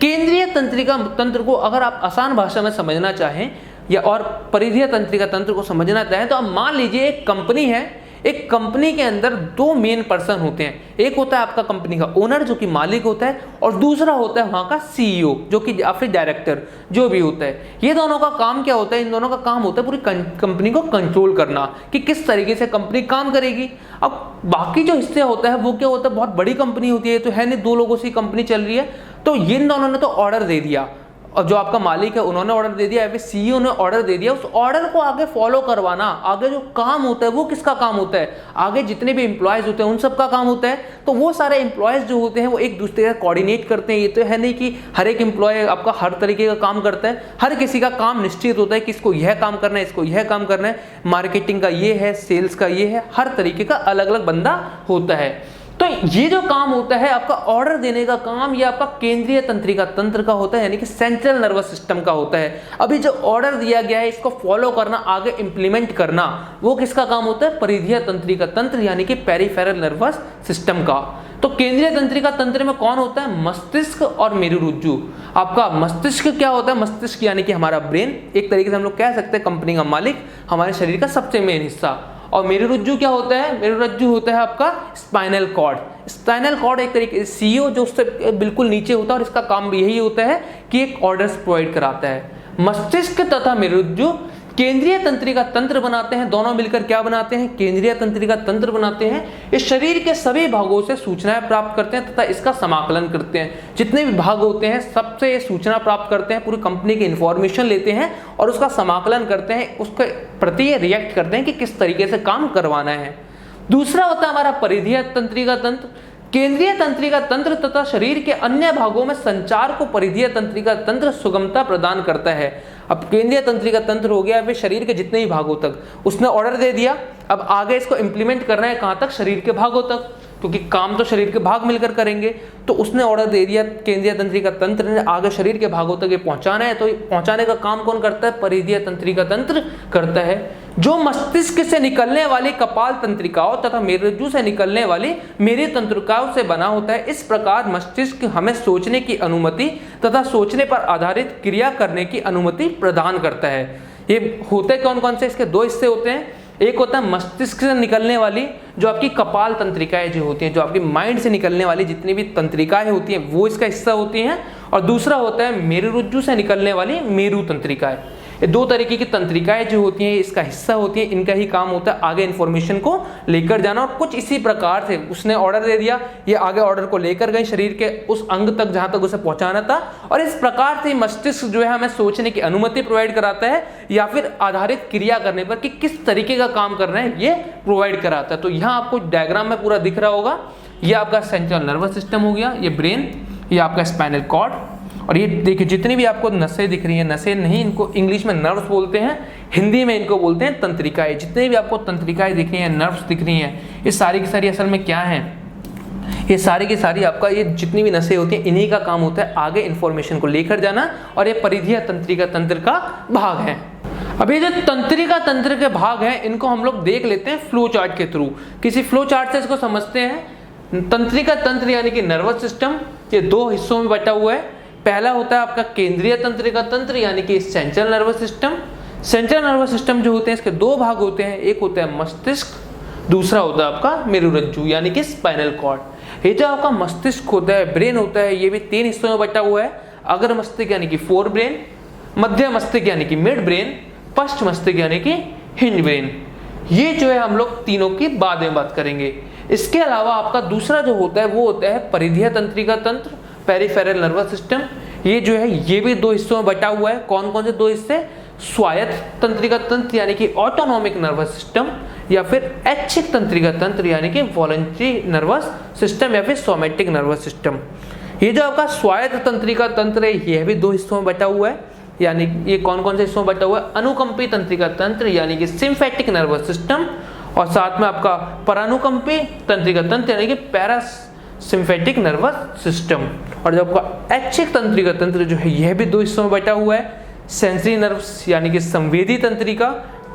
केंद्रीय तंत्रिका तंत्र को अगर आप आसान भाषा में समझना चाहें या और परिधीय तंत्रिका तंत्र को समझना चाहें तो आप मान लीजिए एक कंपनी है, एक कंपनी के अंदर दो मेन पर्सन होते हैं। एक होता है आपका कंपनी का ओनर जो कि मालिक होता है, और दूसरा होता है वहां का CEO जो कि या फिर डायरेक्टर जो भी होता है। ये दोनों का काम क्या होता है? इन दोनों का काम होता है पूरी कंपनी को कंट्रोल करना कि किस तरीके से कंपनी काम करेगी। अब बाकी जो हिस्से होता है वो क्या होता है, बहुत बड़ी कंपनी होती है, तो है नहीं दो लोगों से कंपनी चल रही है, तो इन दोनों ने तो ऑर्डर दे दिया, और जो आपका मालिक है उन्होंने ऑर्डर दे दिया या फिर CEO ने ऑर्डर दे दिया। उस ऑर्डर को आगे फॉलो करवाना, आगे जो काम होता है वो किसका काम होता है? आगे जितने भी एम्प्लॉयज होते हैं उन सब का काम होता है। तो वो सारे एम्प्लॉयज जो होते हैं वो एक दूसरे का कोऑर्डिनेट करते हैं। ये तो है नहीं कि हर एक एम्प्लॉय आपका हर तरीके का काम करता है, हर किसी का काम निश्चित होता है कि इसको यह काम करना है, इसको यह काम करना है, मार्केटिंग का ये है, सेल्स का ये है, हर तरीके का अलग अलग बंदा होता है। तो ये जो काम होता है आपका ऑर्डर देने का काम, ये आपका केंद्रीय तंत्रिका तंत्र का होता है, यानी कि सेंट्रल नर्वस सिस्टम का होता है। अभी जो ऑर्डर दिया गया है इसको फॉलो करना, आगे इंप्लीमेंट करना, वो किसका काम होता है? परिधीय तंत्रिका तंत्र यानी कि पेरिफेरल नर्वस सिस्टम का। तो केंद्रीय तंत्रिका तंत्र में कौन होता है? मस्तिष्क और मेरुरज्जु। आपका मस्तिष्क क्या होता है? मस्तिष्क यानी कि हमारा ब्रेन, एक तरीके से हम लोग कह सकते हैं कंपनी का मालिक, हमारे शरीर का सबसे मेन हिस्सा। और मेरुरज्जु क्या होता है? मेरुरज्जु होता है आपका स्पाइनल कॉर्ड। स्पाइनल कॉर्ड एक तरीके से सीईओ जो उससे बिल्कुल नीचे होता है, और इसका काम भी यही होता है कि एक ऑर्डर्स प्रोवाइड कराता है। मस्तिष्क तथा मेरुरज्जु केंद्रीय तंत्रिका तंत्र बनाते हैं, दोनों मिलकर क्या बनाते हैं? केंद्रीय तंत्रिका तंत्र बनाते हैं। इस शरीर के सभी भागों से सूचनाएं प्राप्त करते हैं तथा इसका समाकलन करते हैं। जितने भी भाग होते हैं सबसे ये सूचना प्राप्त करते हैं, पूरी कंपनी की इंफॉर्मेशन लेते हैं और उसका समाकलन करते हैं, उसके प्रति रिएक्ट करते हैं कि किस तरीके से काम करवाना है। दूसरा होता है हमारा परिधीय तंत्रिका तंत्र। केंद्रीय तंत्रिका तंत्र तथा शरीर के अन्य भागों में संचार को परिधीय तंत्रिका तंत्र सुगमता प्रदान करता है। अब केंद्रीय तंत्रिका तंत्र हो गया फिर शरीर के जितने भी भागों तक, उसने ऑर्डर दे दिया, अब आगे इसको इंप्लीमेंट करना है कहाँ तक? शरीर के भागों तक, क्योंकि काम तो शरीर के भाग मिलकर करेंगे। तो उसने ऑर्डर दे दिया केंद्रीय तंत्रिका तंत्र ने, आगे शरीर के भागों तक ये पहुंचाना है। तो पहुंचाने का काम कौन करता है? परिधीय तंत्रिका तंत्र करता है, जो मस्तिष्क से निकलने वाली कपाल तंत्रिकाओं तथा मेरुरज्जु से निकलने वाली मेरी तंत्रिकाओं से बना होता है। इस प्रकार मस्तिष्क हमें सोचने की अनुमति तथा सोचने पर आधारित क्रिया करने की अनुमति प्रदान करता है। ये होते कौन कौन से? इसके दो हिस्से होते हैं। एक होता है मस्तिष्क से निकलने वाली जो आपकी कपाल तंत्रिकाएं जो होती हैं, जो आपकी माइंड से निकलने वाली जितनी भी तंत्रिकाएं होती हैं वो इसका हिस्सा होती हैं। और दूसरा होता है मेरुरज्जु से निकलने वाली मेरु तंत्रिकाएं। ये दो तरीके की तंत्रिकाएं जो होती हैं इसका हिस्सा होती हैं। इनका ही काम होता है आगे इन्फॉर्मेशन को लेकर जाना। और कुछ इसी प्रकार से उसने ऑर्डर दे दिया, ये आगे ऑर्डर को लेकर गए शरीर के उस अंग तक जहां तक उसे पहुंचाना था। और इस प्रकार से मस्तिष्क जो है हमें सोचने की अनुमति प्रोवाइड कराता है या फिर आधारित क्रिया करने पर कि किस तरीके का काम कर रहे हैं ये प्रोवाइड कराता है। तो यहाँ आपको डायग्राम में पूरा दिख रहा होगा, ये आपका सेंट्रल नर्वस सिस्टम हो गया, ये ब्रेन, ये आपका स्पाइनल कॉर्ड। और ये देखिए जितनी भी आपको नसें दिख रही हैं, नसें नहीं, इनको इंग्लिश में नर्व्स बोलते हैं, हिंदी में इनको बोलते हैं तंत्रिकाएं। जितने भी आपको तंत्रिकाएं दिख रही हैं, नर्व्स दिख रही हैं, ये सारी की सारी असल में क्या हैं? ये सारी की सारी आपका ये जितनी भी नसें होती हैं इन्हीं का काम होता है आगे इन्फॉर्मेशन को लेकर जाना। और ये परिधीय तंत्रिका तंत्र का भाग है। अब ये जो तंत्रिका तंत्र के भाग हैं इनको हम लोग देख लेते हैं फ्लो चार्ट के थ्रू। किसी फ्लो चार्ट से इसको समझते हैं। तंत्रिका तंत्र यानी कि नर्वस सिस्टम ये दो हिस्सों में बटा हुआ है। पहला होता है आपका केंद्रीय तंत्रिका तंत्र यानी कि central nervous system. Central nervous system जो होते हैं इसके दो भाग होते हैं, एक होता है मस्तिष्क, दूसरा होता है आपका मेरुरज्जु यानी कि स्पाइनल कॉर्ड। ये जो आपका मस्तिष्क होता है, ब्रेन होता है, ये भी तीन हिस्सों में बटा हुआ है। अग्र मस्तिष्क यानी कि फोर ब्रेन, मध्य मस्तिष्क यानी कि मिड ब्रेन, पश्च मस्तिष्क यानी कि हिंज ब्रेन। ये जो है हम लोग तीनों की बाद में बात करेंगे। इसके अलावा आपका दूसरा जो होता है वो होता है परिधीय तंत्रिका तंत्र, पेरिफेरल नर्वस सिस्टम। ये जो है ये भी दो हिस्सों में बटा हुआ है। कौन कौन से दो हिस्से? स्वायत्त तंत्रिका तंत्र यानी कि ऑटोनॉमिक नर्वस सिस्टम, या फिर ऐच्छिक तंत्रिका तंत्र यानी कि वॉलंटरी नर्वस सिस्टम, या फिर सोमैटिक नर्वस सिस्टम। ये जो आपका स्वायत्त तंत्रिका तंत्र है यह भी दो हिस्सों में बटा हुआ है। यानी ये कौन कौन से हिस्सों में बटा हुआ है? अनुकंपी तंत्रिका तंत्र यानी कि सिम्फेटिक नर्वस सिस्टम, और साथ में आपका परानुकंपी तंत्रिका तंत्र यानी कि पैरासिम्फेटिक नर्वस सिस्टम। और जब आपका ऐच्छिक तंत्रिका तंत्र जो है यह भी दो हिस्सों में बटा हुआ है। सेंसरी नर्व्स यानी कि संवेदी तंत्रिका,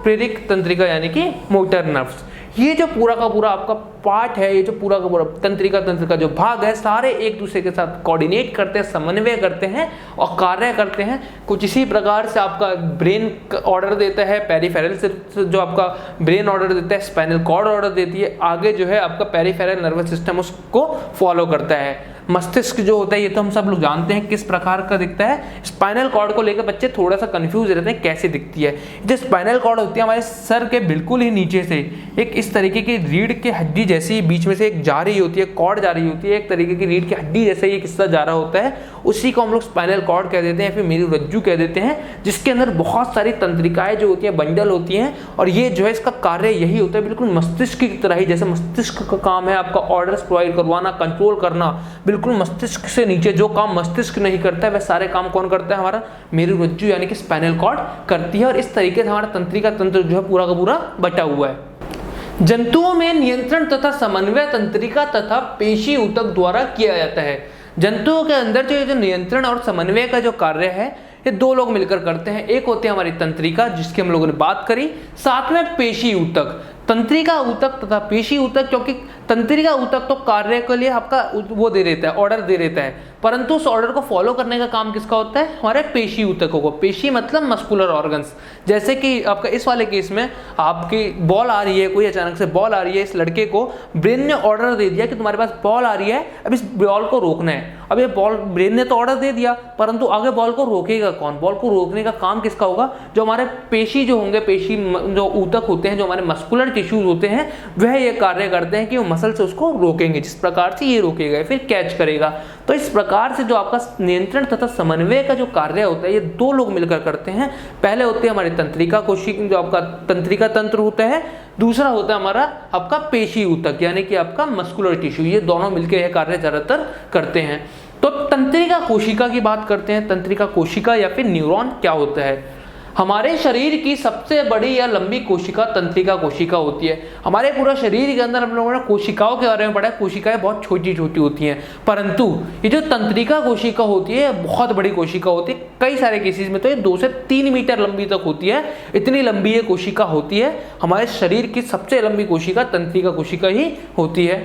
प्रेरक तंत्रिका यानी कि मोटर नर्व्स। ये जो पूरा का पूरा आपका पार्ट है, ये जो पूरा का पूरा तंत्रिका तंत्र का जो भाग है, सारे एक दूसरे के साथ कोऑर्डिनेट करते हैं, समन्वय करते हैं और कार्य करते हैं। कुछ इसी प्रकार से आपका ब्रेन ऑर्डर देता है, पेरिफेरल से जो आपका ब्रेन ऑर्डर देता है, स्पाइनल कॉर्ड ऑर्डर देती है, आगे जो है आपका पेरिफेरल नर्वस सिस्टम उसको फॉलो करता है। मस्तिष्क जो होता है ये तो हम सब लोग जानते हैं किस प्रकार का दिखता है। स्पाइनल कॉर्ड को लेकर बच्चे थोड़ा सा कंफ्यूज रहते हैं कैसे दिखती है। जो स्पाइनल कॉर्ड होती है हमारे सर के बिल्कुल ही नीचे से एक इस तरीके की रीढ़ की हड्डी जैसी बीच में से एक जा रही होती है, कॉर्ड जा रही होती है, एक तरीके की रीढ़ की हड्डी जैसे एक हिस्सा जा रहा होता है, उसी को हम लोग स्पाइनल कॉर्ड कह देते हैं, फिर मेरुरज्जु कह देते हैं, जिसके अंदर बहुत सारी तंत्रिकाएं जो होती हैं बंडल होती हैं। और ये जो है इसका कार्य यही होता है बिल्कुल मस्तिष्क की तरह ही। जैसे मस्तिष्क का काम है आपका ऑर्डर्स प्रोवाइड करवाना, कंट्रोल करना, बिल्कुल मस्तिष्क से नीचे जो काम मस्तिष्क नहीं करता है वह सारे काम कौन करता है? हमारा मेरुरज्जु यानी कि स्पाइनल कॉर्ड करती है। और इस तरीके से हमारा तंत्रिका तंत्र जो है पूरा का पूरा बटा हुआ है। जंतुओं में नियंत्रण तथा समन्वय तंत्रिका तथा पेशी ऊतक द्वारा किया जाता है। जंतुओं के अंदर जो नियंत्रण और समन्वय का जो कार्य है ये दो लोग मिलकर करते हैं। एक होती है हमारी तंत्रिका जिसकी हम लोगों ने बात करी, साथ में पेशी ऊतक। तंत्रिका ऊतक तथा पेशी ऊतक, क्योंकि तंत्रिका ऊतक तो कार्य के लिए आपका वो दे देता है, ऑर्डर दे देता है, परंतु उस ऑर्डर को फॉलो करने का काम किसका होता है? हमारे पेशी ऊतकों को। पेशी मतलब मस्कुलर ऑर्गन्स। जैसे कि आपका इस वाले केस में आपकी बॉल आ रही है, कोई अचानक से बॉल आ रही है, इस लड़के को ब्रेन ने ऑर्डर दे दिया कि तुम्हारे पास बॉल आ रही है, अब इस बॉल को रोकना है। अब ये बॉल, ब्रेन ने तो ऑर्डर दे दिया, परंतु आगे बॉल को रोकेगा कौन? बॉल को रोकने का काम किसका होगा? जो हमारे पेशी जो होंगे, पेशी जो ऊतक होते हैं, जो हमारे मस्कुलर टिश्यूज होते हैं, वह ये कार्य करते हैं कि वो मसल से उसको रोकेंगे। जिस प्रकार से ये रोकेगा फिर कैच करेगा। तो इस प्रकार से जो आपका नियंत्रण तथा समन्वय का जो कार्य होता है ये दो लोग मिलकर करते हैं। पहले होते हैं हमारे तंत्रिका कोशिका, जो आपका तंत्रिका तंत्र होता है, दूसरा होता है हमारा आपका पेशी ऊतक यानी कि आपका मस्कुलर टिश्यू। ये दोनों मिलकर यह कार्य ज्यादातर करते हैं। तो तंत्रिका कोशिका की बात करते हैं। तंत्रिका कोशिका या फिर न्यूरॉन क्या होता है? हमारे शरीर की सबसे बड़ी या लंबी कोशिका तंत्रिका कोशिका होती है। हमारे पूरा शरीर के अंदर हम लोगों ने कोशिकाओं के बारे में पढ़ा है। कोशिकाएं बहुत छोटी छोटी होती हैं, परंतु ये जो तंत्रिका कोशिका होती है बहुत बड़ी कोशिका होती है। कई सारे केसेस में तो ये 2 से 3 मीटर लंबी तक होती है। इतनी लंबी ये कोशिका होती है। हमारे शरीर की सबसे लंबी कोशिका तंत्रिका कोशिका ही होती है।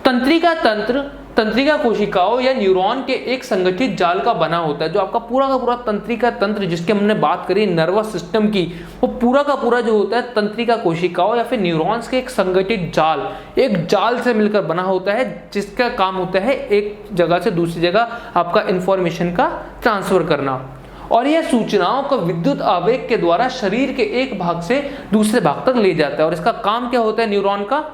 तंत्रिका तंत्र तंत्रिका कोशिकाओं या न्यूरॉन के एक संगठित जाल का बना होता है। जो आपका पूरा का पूरा तंत्रिका तंत्र जिसकी हमने बात करी नर्वस सिस्टम की, वो पूरा का पूरा जो होता है तंत्रिका कोशिकाओं या फिर न्यूरॉन्स के एक संगठित जाल, एक जाल से मिलकर बना होता है, जिसका काम होता है एक जगह से दूसरी जगह आपका इंफॉर्मेशन का ट्रांसफर करना। और यह सूचनाओं को विद्युत आवेग के द्वारा शरीर के एक भाग से दूसरे भाग तक ले जाता है। और इसका काम क्या होता है न्यूरॉन का?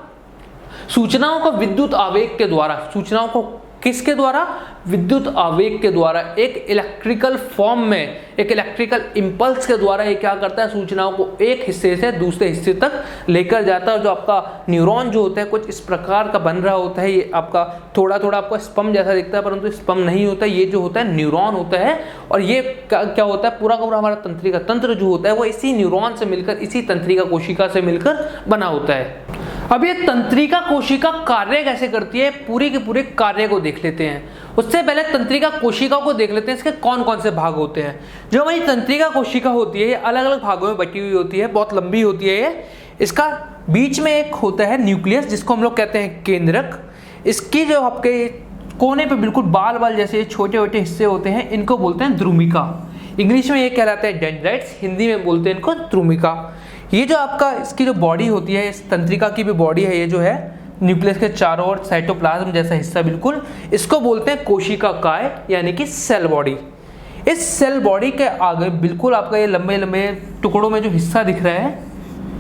सूचनाओं को विद्युत आवेग के द्वारा, सूचनाओं को किसके द्वारा? विद्युत आवेग के द्वारा, एक इलेक्ट्रिकल फॉर्म में, एक इलेक्ट्रिकल इंपल्स के द्वारा ये क्या करता है? सूचनाओं को एक हिस्से से दूसरे हिस्से तक लेकर जाता है। जो आपका न्यूरॉन जो होता है कुछ इस प्रकार का बन रहा होता है। ये आपका थोड़ा थोड़ा आपको स्पम जैसा दिखता है, परंतु स्पम नहीं होता है। ये जो होता है न्यूरॉन होता है। और ये क्या होता है? पूरा का पूरा हमारा तंत्रिका तंत्र जो होता है वो इसी न्यूरॉन से मिलकर, इसी तंत्रिका कोशिका से मिलकर बना होता है। अब ये तंत्रिका कोशिका कार्य कैसे करती है, पूरी के पूरे कार्य को देख लेते हैं। उससे पहले तंत्रिका कोशिकाओं को देख लेते हैं, इसके कौन कौन से भाग होते हैं। जो हमारी तंत्रिका कोशिका होती है ये अलग अलग भागों में बटी हुई होती है, बहुत लंबी होती है ये। इसका बीच में एक होता है न्यूक्लियस जिसको हम लोग कहते हैं केंद्रक। इसकी जो आपके कोने पे बिल्कुल बाल बाल जैसे छोटे छोटे हिस्से होते हैं, इनको बोलते हैं द्रुमिका। इंग्लिश में ये कहलाता है डेंड्राइट्स, हिंदी में बोलते हैं इनको द्रुमिका। ये जो आपका इसकी जो बॉडी होती है, इस तंत्रिका की भी बॉडी है, ये जो है न्यूक्लियस के चारों ओर साइटोप्लाज्म जैसा हिस्सा बिल्कुल, इसको बोलते हैं कोशिका काय यानी कि सेल बॉडी। इस सेल बॉडी के आगे बिल्कुल आपका ये लंबे लंबे टुकड़ों में जो हिस्सा दिख रहा है,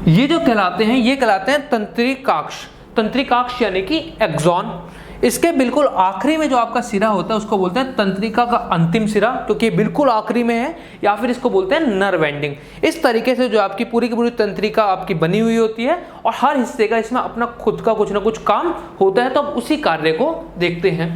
ये जो कहलाते हैं, ये कहलाते हैं तंत्रिकाक्ष। तंत्रिकाक्ष यानी कि एक्सॉन। इसके बिल्कुल आखिरी में जो आपका सिरा होता है उसको बोलते हैं तंत्रिका का अंतिम सिरा, क्योंकि बिल्कुल आखिरी में है, या फिर इसको बोलते हैं नर्व एंडिंग। इस तरीके से जो आपकी पूरी की पूरी तंत्रिका आपकी बनी हुई होती है और हर हिस्से का इसमें अपना खुद का कुछ ना कुछ काम होता है। तो अब उसी कार्य को देखते हैं।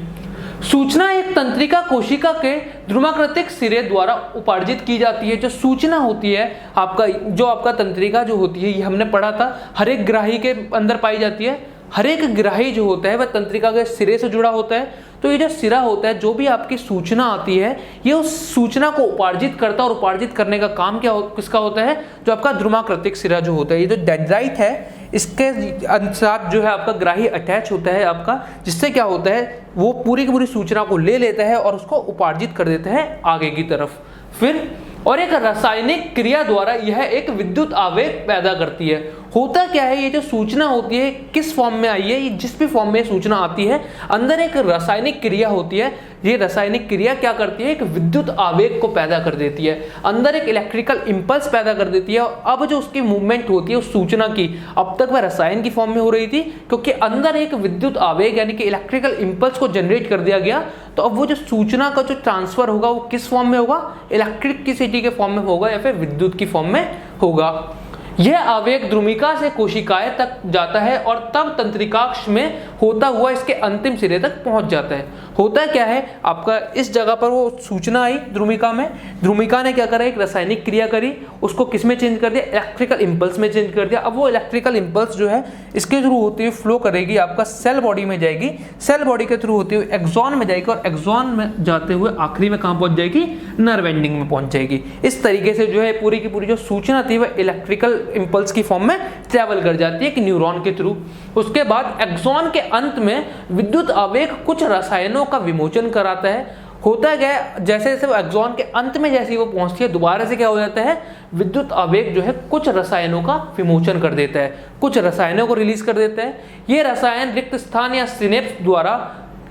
सूचना एक तंत्रिका कोशिका के ध्रुवाकृतिक सिरे द्वारा उपार्जित की जाती है। जो सूचना होती है आपका, जो आपका तंत्रिका जो होती है, ये हमने पढ़ा था हर एक ग्राही के अंदर पाई जाती है। हर एक ग्राही जो होता है वह तंत्रिका के सिरे से जुड़ा होता है। तो ये जो सिरा होता है, जो भी आपकी सूचना आती है, ये उस सूचना को उपार्जित करता है। और उपार्जित करने का काम किसका होता है? जो आपका ध्रुवाकृतिक सिरा जो होता है, ये जो डेंड्राइट है, इसके साथ जो है आपका ग्राही अटैच होता है आपका, जिससे क्या होता है वो पूरी की पूरी सूचना को ले लेता है और उसको उपार्जित कर देता है आगे की तरफ। फिर और एक रासायनिक क्रिया द्वारा यह एक विद्युत आवेग पैदा करती है। होता क्या है, ये जो सूचना होती है किस फॉर्म में आई है, ये जिस भी फॉर्म में सूचना आती है, अंदर एक रासायनिक क्रिया होती है। ये रासायनिक क्रिया क्या करती है? एक विद्युत आवेग को पैदा कर देती है, अंदर एक इलेक्ट्रिकल इंपल्स पैदा कर देती है। और अब जो उसकी मूवमेंट होती है उस सूचना की, अब तक वह रसायन की फॉर्म में हो रही थी, क्योंकि अंदर एक विद्युत आवेग यानी कि इलेक्ट्रिकल इंपल्स को जनरेट कर दिया गया। तो अब वो जो सूचना का जो ट्रांसफर होगा वो किस फॉर्म में होगा? इलेक्ट्रिसिटी के फॉर्म में होगा या फिर विद्युत की फॉर्म में होगा। यह आवेग ध्रुमिका से कोशिकाएं तक जाता है और तब तंत्रिकाक्ष में होता हुआ इसके अंतिम सिरे तक पहुंच जाता है। होता क्या है आपका, इस जगह पर वो सूचना आई ध्रुमिका में, ध्रुमिका ने क्या करा, एक रासायनिक क्रिया करी, उसको किस में चेंज कर दिया, इलेक्ट्रिकल इंपल्स में चेंज कर दिया। अब वो इलेक्ट्रिकल इंपल्स जो है इसके थ्रू होती हुई फ्लो करेगी, आपका सेल बॉडी में जाएगी, सेल बॉडी के थ्रू होती हुई एक्सॉन में जाएगी और एक्सॉन में जाते हुए आखिरी में कहाँ पहुंच जाएगी, नर्व एंडिंग में पहुंच जाएगी। इस तरीके से जो है पूरी की पूरी जो सूचना थी वह इलेक्ट्रिकल इंपल्स की फॉर्म में ट्रैवल कर जाती है कि न्यूरॉन के थ्रू। उसके बाद एक्सॉन के अंत में विद्युत आवेग कुछ रसायनों का विमोचन कराता है। होता क्या, जैसे जैसे वो एक्सॉन के अंत में जैसे ही वो पहुंचती है, दोबारा से क्या हो जाता है, विद्युत आवेग जो है कुछ रसायनों का विमोचन कर देता है, कुछ रसायनों को रिलीज कर देता है। ये रसायन रिक्त स्थान या सिनेप्स द्वारा,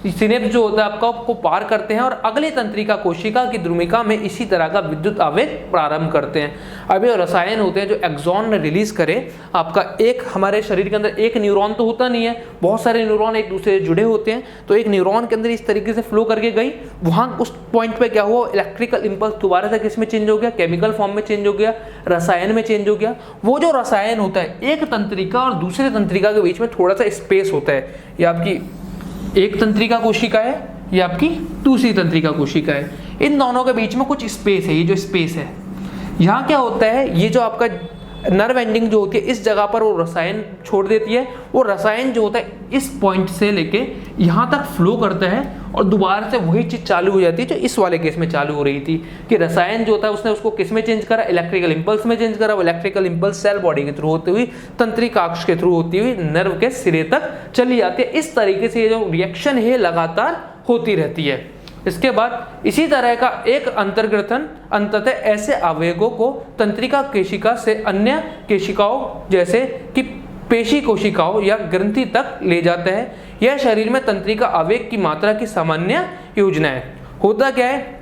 सिनेप्स जो होता है आपका, को पार करते हैं और अगली तंत्रिका कोशिका की ध्रुमिका में इसी तरह का विद्युत आवेग प्रारंभ करते हैं। अब ये रसायन होते हैं जो एक्सॉन ने रिलीज करे, आपका एक हमारे शरीर के अंदर एक न्यूरॉन तो होता नहीं है, बहुत सारे न्यूरॉन एक दूसरे से जुड़े होते हैं, तो एक न्यूरॉन के अंदर इस तरीके से फ्लो करके गई, वहाँ उस पॉइंट पे क्या हुआ, इलेक्ट्रिकल इंपल्स दोबारा से किस में चेंज हो गया, केमिकल फॉर्म में चेंज हो गया, रसायन में चेंज हो गया। वो जो रसायन होता है, एक तंत्रिका और दूसरे तंत्रिका के बीच में थोड़ा सा स्पेस होता है, ये आपकी एक तंत्रिका कोशिका है, ये आपकी दूसरी तंत्रिका कोशिका है, इन दोनों के बीच में कुछ स्पेस है। ये जो स्पेस है, यहाँ क्या होता है, ये जो आपका नर्व एंडिंग जो होती है इस जगह पर वो रसायन छोड़ देती है, वो रसायन जो होता है इस पॉइंट से लेके यहाँ तक फ्लो करता है और दोबारा से वही चीज चालू हो जाती है जो इस वाले केस में चालू हो रही थी, कि रसायन जो होता है उसने उसको किस में चेंज करा, इलेक्ट्रिकल इंपल्स में चेंज करा। वो इलेक्ट्रिकल इंपल्स सेल बॉडी के थ्रू होती हुई, तंत्रिकाक्ष के थ्रू होती हुई नर्व के सिरे तक चली जाती है। इस तरीके से ये जो रिएक्शन है लगातार होती रहती है। इसके बाद इसी तरह का एक अंतर्ग्रथन अंततः ऐसे आवेगों को तंत्रिका कोशिका से अन्य कोशिकाओं जैसे कि पेशी कोशिकाओं या ग्रंथि तक ले जाता है। यह शरीर में तंत्रिका आवेग की मात्रा की सामान्य योजना है। होता क्या है,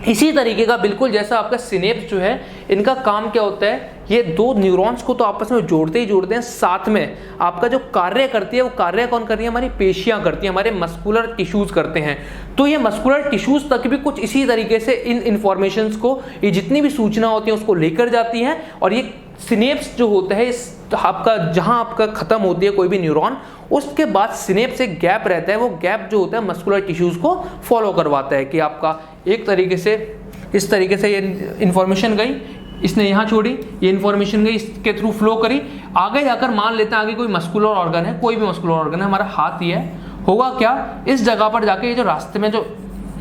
इसी तरीके का बिल्कुल जैसा आपका सिनेप्स जो है, इनका काम क्या होता है, ये दो न्यूरॉन्स को तो आपस में जोड़ते ही जोड़ते हैं, साथ में आपका जो कार्य करती है वो कार्य कौन कर रही है, हमारी पेशियां करती हैं, हमारे मस्कुलर टिश्यूज करते हैं। तो ये मस्कुलर टिश्यूज तक भी कुछ इसी तरीके से इन इंफॉर्मेशंस को, ये जितनी भी सूचना होती है उसको लेकर जाती हैं। और ये सिनेप्स जो होता है इस आपका, जहां आपका खत्म होती है कोई भी न्यूरॉन, उसके बाद सिनेप्स एक गैप रहता है, वो गैप जो होता है मस्कुलर टिश्यूज को फॉलो करवाता है कि आपका एक तरीके से इस तरीके से ये इंफॉर्मेशन गई, इसने यहाँ छोड़ी, ये इंफॉर्मेशन गई, इसके थ्रू फ्लो करी, आगे जाकर मान लेते हैं आगे कोई मस्कुलर ऑर्गन है, कोई भी मस्कुलर ऑर्गन है, हमारा हाथ ही है, होगा क्या, इस जगह पर जाके ये जो रास्ते में जो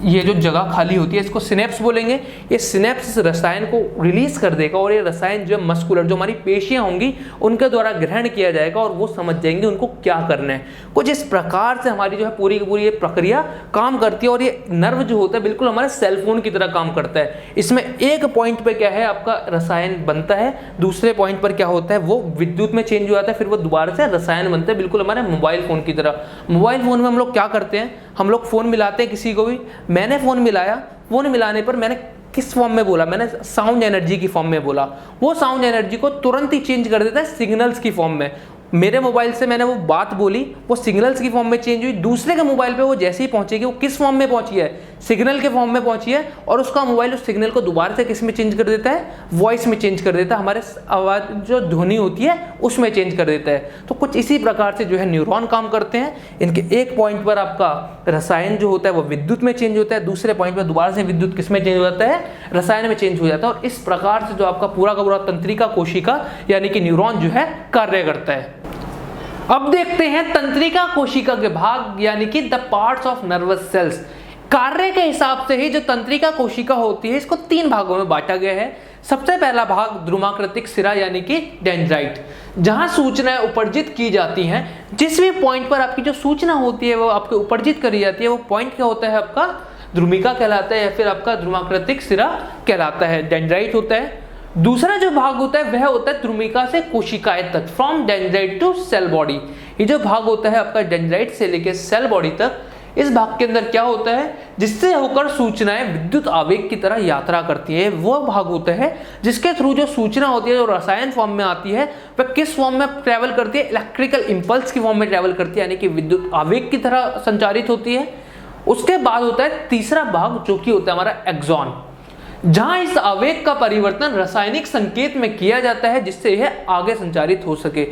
ये जो जगह खाली होती है इसको सिनेप्स बोलेंगे। ये सिनेप्स इस रसायन को रिलीज कर देगा और ये रसायन जो मस्कुलर, जो हमारी पेशियां होंगी उनके द्वारा ग्रहण किया जाएगा और वो समझ जाएंगे उनको क्या करना है। कुछ इस प्रकार से हमारी जो है पूरी की पूरी ये प्रक्रिया काम करती है। और ये नर्व जो होता है बिल्कुल हमारे सेलफोन की तरह काम करता है। इसमें एक पॉइंट पे क्या है, आपका रसायन बनता है, दूसरे पॉइंट पर क्या होता है, वो विद्युत में चेंज हो जाता है, फिर वो दोबारा से रसायन बनता है, बिल्कुल हमारे मोबाइल फोन की तरह। मोबाइल फोन में हम लोग क्या करते हैं, हम लोग फोन मिलाते हैं किसी को भी, मैंने फोन मिलाया, फोन मिलाने पर मैंने किस फॉर्म में बोला, मैंने साउंड एनर्जी की फॉर्म में बोला, वो साउंड एनर्जी को तुरंत ही चेंज कर देता है सिग्नल्स की फॉर्म में। मेरे मोबाइल से मैंने वो बात बोली, वो सिग्नल्स की फॉर्म में चेंज हुई, दूसरे के मोबाइल पे वो जैसे ही पहुंचेगी वो किस फॉर्म में पहुंची है, सिग्नल के फॉर्म में पहुंची है, और उसका मोबाइल उस सिग्नल को दोबारा से किस में चेंज कर देता है, वॉइस में चेंज कर देता है, हमारे आवाज जो ध्वनि होती है उसमें चेंज कर देता है। तो कुछ इसी प्रकार से जो है न्यूरॉन काम करते हैं। इनके एक पॉइंट पर आपका रसायन जो होता है वो विद्युत में चेंज होता है, दूसरे पॉइंट पर दोबारा से विद्युत किस में चेंज हो जाता है, रसायन में चेंज हो जाता है। और इस प्रकार से जो आपका पूरा का पूरा तंत्रिका कोशिका यानी कि न्यूरॉन जो है कार्य करता है। अब देखते हैं तंत्रिका कोशिका के भाग यानी कि the parts of nervous cells. कार्य के हिसाब से ही जो तंत्रिका कोशिका होती है इसको 3 भागों में बांटा गया है। सबसे पहला भाग ध्रुमाकृतिक सिरा यानी कि डेंड्राइट, जहां सूचनाएं उपर्जित की जाती हैं। जिस भी पॉइंट पर आपकी जो सूचना होती है वो आपके उपर्जित करी जाती है, वो पॉइंट क्या होता है, आपका ध्रुमिका कहलाता है या फिर आपका ध्रुमाकृतिक सिरा कहलाता है, डेंड्राइट होता है। दूसरा जो भाग होता है वह होता है ध्रुमिका से कोशिकाएं तक, from dendrite to cell body. ये जो भाग होता है आपका डेंड्राइट से लेकर सेल बॉडी तक, इस भाग के अंदर क्या होता है, जिससे होकर सूचनाएं विद्युत आवेग की तरह यात्रा करती है, वो भाग होता है जिसके थ्रू जो सूचना होती है जो रसायन फॉर्म में आती है वह किस फॉर्म में ट्रेवल करती है, इलेक्ट्रिकल इंपल्स की फॉर्म में ट्रेवल करती है, यानी कि विद्युत आवेग की तरह संचारित होती है। उसके बाद होता है तीसरा भाग जो कि होता है हमारा एक्सॉन। जहां इस आवेग का परिवर्तन रासायनिक संकेत में किया जाता है जिससे यह आगे संचारित हो सके।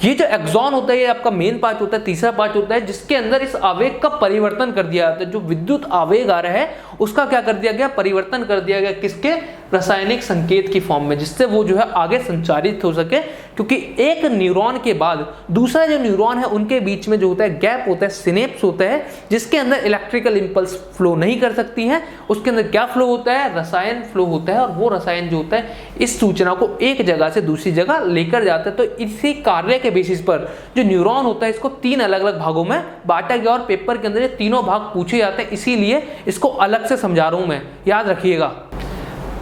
ये जो एक्सॉन होता है ये आपका मेन पार्ट होता है, तीसरा पार्ट होता है जिसके अंदर इस आवेग का परिवर्तन कर दिया जाता है। जो विद्युत आवेग आ रहा है उसका क्या कर दिया गया, परिवर्तन कर दिया गया, किसके, रासायनिक संकेत की फॉर्म में, जिससे वो जो है आगे संचारित हो सके। क्योंकि एक न्यूरॉन के बाद दूसरा जो न्यूरॉन है उनके बीच में जो होता है गैप होता है, सिनेप्स होता है, जिसके अंदर इलेक्ट्रिकल इंपल्स फ्लो नहीं कर सकती हैं। उसके अंदर क्या फ्लो होता है, रसायन फ्लो होता है, और वो रसायन जो होता है इस सूचना को एक जगह से दूसरी जगह लेकर जाता है। तो इसी कार्य के बेसिस पर जो न्यूरॉन होता है इसको 3 अलग अलग भागों में बांटा गया और पेपर के अंदर ये तीनों भाग पूछे जाते हैं, इसीलिए इसको अलग से समझा रहा हूं मैं, याद रखिएगा।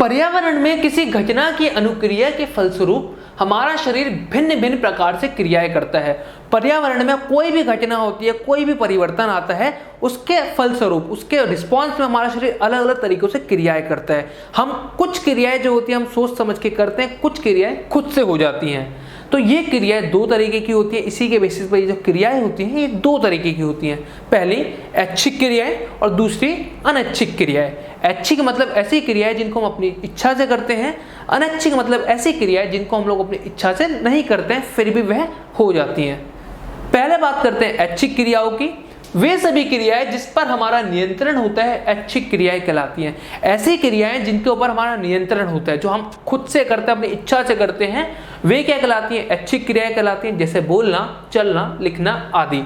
पर्यावरण में किसी घटना की अनुक्रिया के फलस्वरूप हमारा शरीर भिन्न भिन्न प्रकार से क्रियाएं करता है। पर्यावरण में कोई भी घटना होती है, कोई भी परिवर्तन आता है, उसके फलस्वरूप, उसके रिस्पॉन्स में हमारा शरीर अलग अलग तरीकों से क्रियाएं करता है। हम कुछ क्रियाएं जो होती हैं हम सोच समझ के करते हैं, कुछ क्रियाएं खुद से हो जाती हैं। तो ये क्रियाएं 2 तरीके की होती है। इसी के बेसिस पर ये जो क्रियाएं होती हैं ये 2 तरीके की होती हैं। पहली ऐच्छिक क्रियाएं और दूसरी अनैच्छिक क्रियाएं। ऐच्छिक मतलब ऐसी क्रियाएं जिनको हम अपनी इच्छा से करते हैं, अनैच्छिक मतलब ऐसी क्रियाएं जिनको हम लोग अपनी इच्छा से नहीं करते हैं फिर भी वह हो जाती हैं। पहले बात करते हैं ऐच्छिक क्रियाओं की। वे सभी क्रियाएं जिस पर हमारा नियंत्रण होता है ऐच्छिक क्रियाएं कहलाती हैं। ऐसी क्रियाएं जिनके ऊपर हमारा नियंत्रण होता है, जो हम खुद से करते हैं, अपनी इच्छा से करते हैं, वे क्या कहलाती हैं, ऐच्छिक क्रियाएं कहलाती हैं। जैसे बोलना, चलना, लिखना आदि।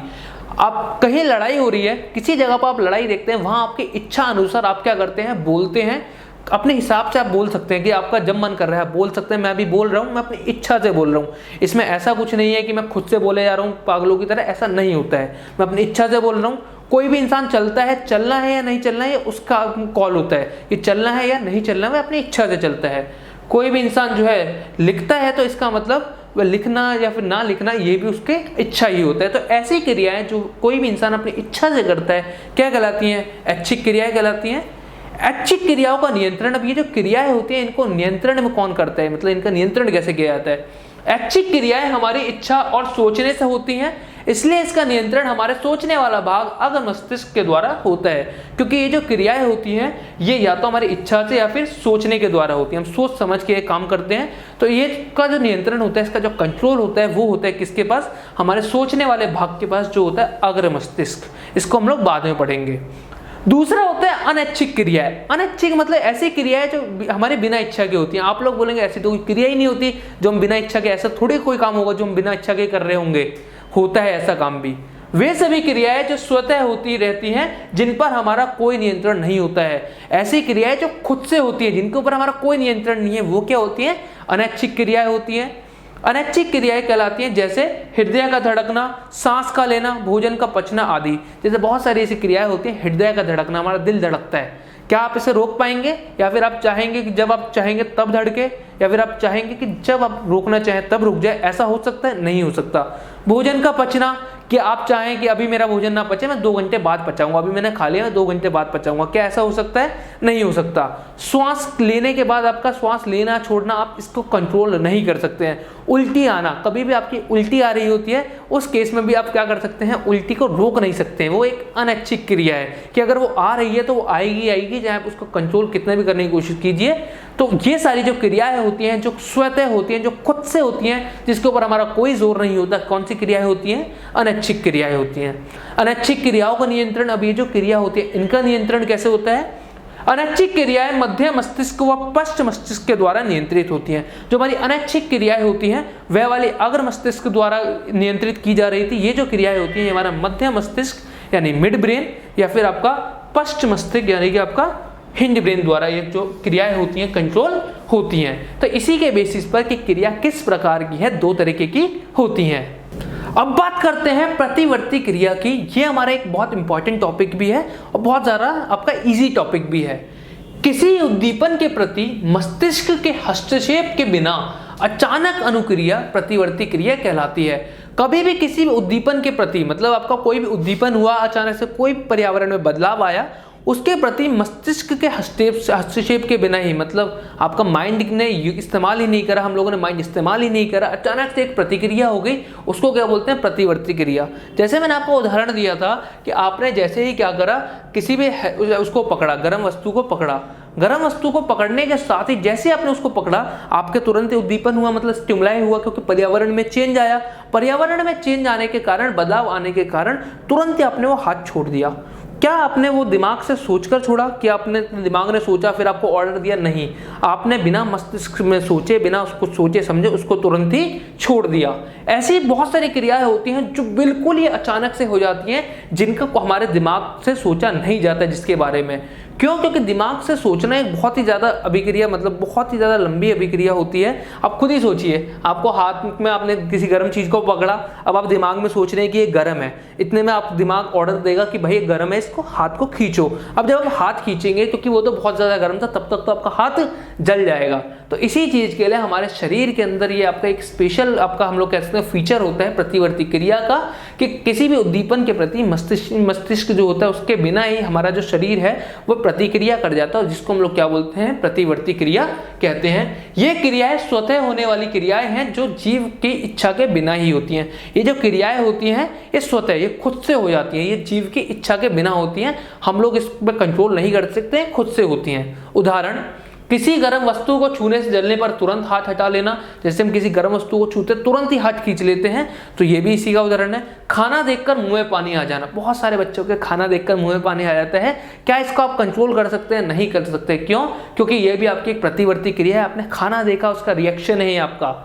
आप कहीं लड़ाई हो रही है, किसी जगह पर आप लड़ाई देखते हैं, वहां आपकी इच्छा अनुसार आप क्या करते हैं, बोलते हैं। अपने हिसाब से आप बोल सकते हैं कि आपका जब मन कर रहा है बोल सकते हैं। मैं अभी बोल रहा हूँ, मैं अपनी इच्छा से बोल रहा हूँ। इसमें ऐसा कुछ नहीं है कि मैं खुद से बोले जा रहा हूँ पागलों की तरह, ऐसा नहीं होता है। मैं अपनी इच्छा से बोल रहा हूँ। कोई भी इंसान चलता है, चलना है या नहीं चलना है उसका कॉल होता है कि चलना है या नहीं चलना है, वह अपनी इच्छा से चलता है। कोई भी इंसान जो है लिखता है तो इसका मतलब वह लिखना या फिर ना लिखना ये भी उसके इच्छा ही होता है। तो ऐसी क्रियाएं जो कोई भी इंसान अपनी इच्छा से करता है क्या कहलाती हैं, ऐच्छिक क्रियाएं कहलाती हैं। ऐच्छिक क्रियाओं का नियंत्रण, अब ये जो क्रियाएं होती हैं इनको नियंत्रण में कौन करता है, मतलब इनका नियंत्रण कैसे किया जाता है। ऐच्छिक क्रियाएं हमारी इच्छा और सोचने से होती हैं, इसलिए इसका नियंत्रण हमारे सोचने वाला भाग अग्र मस्तिष्क के द्वारा होता है। क्योंकि ये जो क्रियाएं होती हैं ये या तो हमारी इच्छा से या फिर सोचने के द्वारा होती हैं। हम सोच समझ के काम करते हैं, तो ये का जो नियंत्रण होता है, इसका जो कंट्रोल होता है वो होता है किसके पास, हमारे सोचने वाले भाग के पास, जो होता है अग्र मस्तिष्क। इसको हम लोग बाद में पढ़ेंगे। दूसरा होता है अनैच्छिक क्रियाएं। अनैच्छिक मतलब ऐसी क्रियाएं जो हमारे बिना इच्छा की होती हैं। आप लोग बोलेंगे ऐसी तो कोई क्रिया ही नहीं होती जो हम बिना इच्छा के, ऐसा थोड़ी कोई काम होगा जो हम बिना इच्छा के कर रहे होंगे, होता है ऐसा काम भी। वे सभी क्रियाएं जो स्वतः होती रहती हैं, जिन पर हमारा कोई नियंत्रण नहीं होता है। ऐसी क्रियाएं जो खुद से होती है, जिनके ऊपर हमारा कोई नियंत्रण नहीं है, वो क्या होती हैं, अनैच्छिक क्रियाएं होती हैं। अनैच्छिक क्रियाएं कहलाती हैं जैसे हृदय का धड़कना, सांस का लेना, भोजन का पचना आदि। जैसे बहुत सारी ऐसी क्रियाएं होती हैं। हृदय का धड़कना, हमारा दिल धड़कता है, क्या आप इसे रोक पाएंगे, या फिर आप चाहेंगे कि जब आप चाहेंगे तब धड़के, या फिर आप चाहेंगे कि जब आप रोकना चाहें तब रुक जाए, ऐसा हो सकता है, नहीं हो सकता। भोजन का पचना, कि आप चाहें कि अभी मेरा भोजन ना पचे, मैं 2 घंटे बाद पचाऊंगा, अभी मैंने खा लिया मैं 2 घंटे बाद पचाऊंगा, क्या ऐसा हो सकता है, नहीं हो सकता। श्वास लेने के बाद आपका श्वास लेना छोड़ना, आप इसको कंट्रोल नहीं कर सकते हैं। उल्टी आना, कभी भी आपकी उल्टी आ रही होती है, उस केस में भी आप क्या कर सकते हैं, उल्टी को रोक नहीं सकते हैं। वो एक अनैच्छिक क्रिया है कि अगर वो आ रही है तो वो आएगी आएगी, चाहे आप उसको कंट्रोल कितने भी करने की कोशिश कीजिए। तो ये सारी जो क्रियाएं होती हैं जो स्वतः होती हैं, जो खुद से होती हैं, जिसके ऊपर हमारा कोई जोर नहीं होता, कौन सी क्रियाएं होती हैं, अनैच्छिक क्रियाएं होती हैं। अनैच्छिक क्रियाओं का नियंत्रण, अब ये जो क्रिया होती है इनका नियंत्रण कैसे होता है। अनैच्छिक क्रियाएं मध्य मस्तिष्क व पश्च मस्तिष्क के द्वारा नियंत्रित होती हैं। जो हमारी अनैच्छिक क्रियाएं होती हैं वह वाली अग्र मस्तिष्क द्वारा नियंत्रित की जा रही थी। ये जो क्रियाएं होती हैं हमारा मध्य मस्तिष्क यानी मिड ब्रेन, या फिर आपका पश्च मस्तिष्क यानी कि आपका हिंड ब्रेन द्वारा ये जो क्रियाएं होती हैं कंट्रोल होती हैं। तो इसी के बेसिस पर कि क्रिया किस प्रकार की है, 2 तरीके की होती हैं। अब बात करते हैं प्रतिवर्ती क्रिया की। ये हमारा एक बहुत इंपॉर्टेंट टॉपिक भी है और बहुत ज़्यादा आपका इजी टॉपिक भी है। किसी उद्दीपन के प्रति मस्तिष्क के हस्तक्षेप के बिना अचानक अनुक्रिया प्रतिवर्ती क्रिया कहलाती है। कभी भी किसी भी उद्दीपन के प्रति, मतलब आपका कोई भी उद्दीपन हुआ, अचानक से कोई पर्यावरण में बदलाव आया, उसके प्रति मस्तिष्क के हस्तक्षेप के बिना ही, मतलब आपका माइंड ने इस्तेमाल ही नहीं करा, हम लोगों ने माइंड इस्तेमाल ही नहीं करा, अचानक से एक प्रतिक्रिया हो गई, उसको क्या बोलते हैं, प्रतिवर्ती क्रिया। जैसे मैंने आपको उदाहरण दिया था कि आपने जैसे ही क्या करा, किसी भी उसको पकड़ा, गर्म वस्तु को पकड़ा, गर्म वस्तु को पकड़ने के साथ ही जैसे आपने उसको पकड़ा, आपके तुरंत उद्दीपन हुआ, मतलब स्टिमुलाई हुआ, क्योंकि पर्यावरण में चेंज आया। पर्यावरण में चेंज आने के कारण, बदलाव आने के कारण तुरंत ही आपने वो हाथ छोड़ दिया। क्या आपने वो दिमाग से सोचकर छोड़ा? क्या आपने दिमाग ने सोचा फिर आपको ऑर्डर दिया? नहीं, आपने बिना मस्तिष्क में सोचे, बिना उसको सोचे समझे उसको तुरंत ही छोड़ दिया। ऐसी बहुत सारी क्रियाएं होती हैं जो बिल्कुल ही अचानक से हो जाती हैं, जिनका हमारे दिमाग से सोचा नहीं जाता, जिसके बारे में। क्यों? क्योंकि दिमाग से सोचना एक बहुत ही ज़्यादा अभिक्रिया, मतलब बहुत ही ज़्यादा लंबी अभिक्रिया होती है। आप खुद ही सोचिए, आपको हाथ में आपने किसी गर्म चीज़ को पकड़ा, अब आप दिमाग में सोच रहे हैं कि ये गर्म है, इतने में आप दिमाग ऑर्डर देगा कि भाई गर्म है, इसको हाथ को खींचो। अब जब आप हाथ खींचेंगे क्योंकि वो तो बहुत ज़्यादा गर्म था, तब तक तो आपका हाथ जल जाएगा। तो इसी चीज़ के लिए हमारे शरीर के अंदर ये आपका एक स्पेशल, आपका हम लोग कहते हैं फीचर होता है प्रतिवर्ती क्रिया का, कि किसी भी उद्दीपन के प्रति मस्तिष्क जो होता है उसके बिना ही हमारा जो शरीर है वो प्रतिक्रिया कर जाता है, जिसको हम लोग क्या बोलते हैं? प्रतिवर्ती क्रिया कहते हैं। ये क्रियाएं स्वतः होने वाली क्रियाएं हैं जो जीव की इच्छा के बिना ही होती हैं। ये जो क्रियाएं होती हैं ये स्वतः, ये खुद से हो जाती हैं, ये जीव की इच्छा के बिना होती हैं, हम लोग इस पर कंट्रोल नहीं कर सकते, खुद से होती हैं। उदाहरण, किसी गर्म वस्तु को छूने से जलने पर तुरंत हाथ हटा लेना। जैसे हम किसी गर्म वस्तु को छूते तुरंत ही हाथ खींच लेते हैं, तो ये भी इसी का उदाहरण है। खाना देखकर मुंह में पानी आ जाना, बहुत सारे बच्चों के खाना देखकर मुंह में पानी आ जाता है। क्या इसको आप कंट्रोल कर सकते हैं? नहीं कर सकते। क्यों? क्योंकि ये भी आपकी एक प्रतिवर्ती क्रिया है, आपने खाना देखा, उसका रिएक्शन है आपका।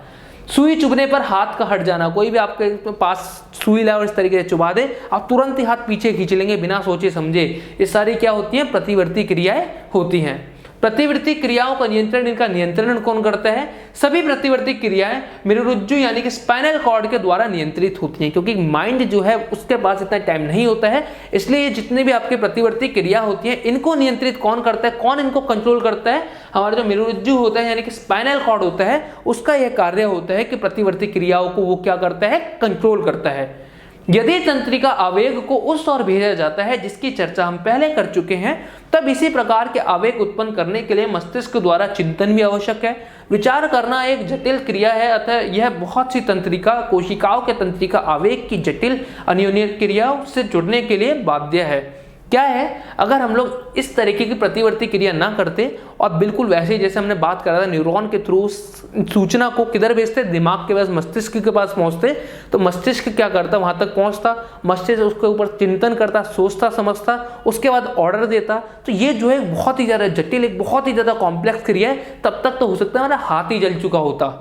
सुई चुभने पर हाथ का हट जाना, कोई भी आपके पास सुई लाए और इस तरीके से चुभा दे, आप तुरंत ही हाथ पीछे खींच लेंगे बिना सोचे समझे। ये सारी क्या होती हैं? प्रतिवर्ती क्रियाएं होती हैं। प्रतिवर्ती क्रियाओं का नियंत्रण, इनका नियंत्रण कौन करता है? सभी प्रतिवर्ती क्रियाएं मेरुरज्जु यानी कि स्पाइनल कॉर्ड के द्वारा नियंत्रित होती हैं, क्योंकि माइंड जो है उसके पास इतना टाइम नहीं होता है। इसलिए जितने भी आपके प्रतिवर्ती क्रिया होती हैं इनको नियंत्रित कौन करता है, कौन इनको कंट्रोल करता है? हमारा जो मेरुरज्जु होता है यानी कि स्पाइनल कॉर्ड होता है, उसका यह कार्य होता है कि प्रतिवर्ती क्रियाओं को वो क्या करता है? कंट्रोल करता है। यदि तंत्रिका आवेग को उस ओर भेजा जाता है जिसकी चर्चा हम पहले कर चुके हैं, तब इसी प्रकार के आवेग उत्पन्न करने के लिए मस्तिष्क द्वारा चिंतन भी आवश्यक है। विचार करना एक जटिल क्रिया है, अतः यह बहुत सी तंत्रिका कोशिकाओं के तंत्रिका आवेग की जटिल अन्योन्य क्रियाओं से जुड़ने के लिए बाध्य है। क्या है? अगर हम लोग इस तरीके की प्रतिवर्ती क्रिया ना करते और बिल्कुल वैसे ही जैसे हमने बात करा था, न्यूरॉन के थ्रू सूचना को किधर भेजते? दिमाग के पास, मस्तिष्क के पास पहुंचते, तो मस्तिष्क क्या करता? वहां तक पहुंचता, मस्तिष्क उसके ऊपर चिंतन करता, सोचता, समझता, उसके बाद ऑर्डर देता। तो ये जो है बहुत ही ज्यादा जटिल, एक बहुत ही ज्यादा कॉम्प्लेक्स क्रिया है। तब तक तो हो सकता है हमारा हाथ ही जल चुका होता।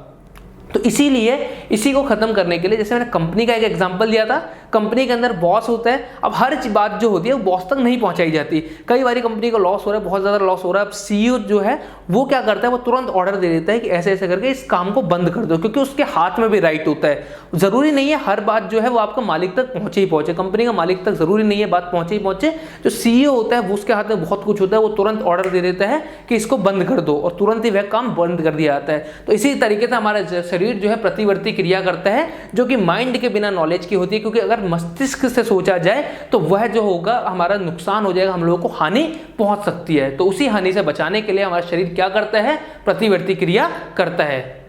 तो इसीलिए इसी को खत्म करने के लिए, जैसे मैंने कंपनी का एक एग्जांपल दिया था, कंपनी के अंदर बॉस होता है, अब हर बात जो होती है वो बॉस तक नहीं पहुंचाई जाती। कई बार कंपनी को लॉस हो रहा है, बहुत ज़्यादा लॉस हो रहा है, अब सीईओ जो है वो क्या करता है? वो तुरंत ऑर्डर दे देता है कि ऐसे ऐसे करके इस काम को बंद कर दो, क्योंकि उसके हाथ में भी राइट होता है। ज़रूरी नहीं है हर बात जो है वो आपका मालिक तक पहुंचे ही पहुंचे, कंपनी का मालिक तक ज़रूरी नहीं है बात पहुंचे ही पहुंचे। जो सीईओ होता है वो उसके हाथ में बहुत कुछ होता है, वो तुरंत ऑर्डर दे देता है कि इसको बंद कर दो, और तुरंत ही वह काम बंद कर दिया जाता है। तो इसी तरीके से हमारा शरीर जो है प्रतिवर्ती क्रिया करता है, जो कि माइंड के बिना नॉलेज की होती है, क्योंकि अगर मस्तिष्क से सोचा जाए तो वह जो होगा हमारा नुकसान हो जाएगा, हम लोगों को हानि पहुंच सकती है। तो उसी हानि से बचाने के लिए हमारा शरीर क्या करता है? प्रतिवर्ती क्रिया करता है।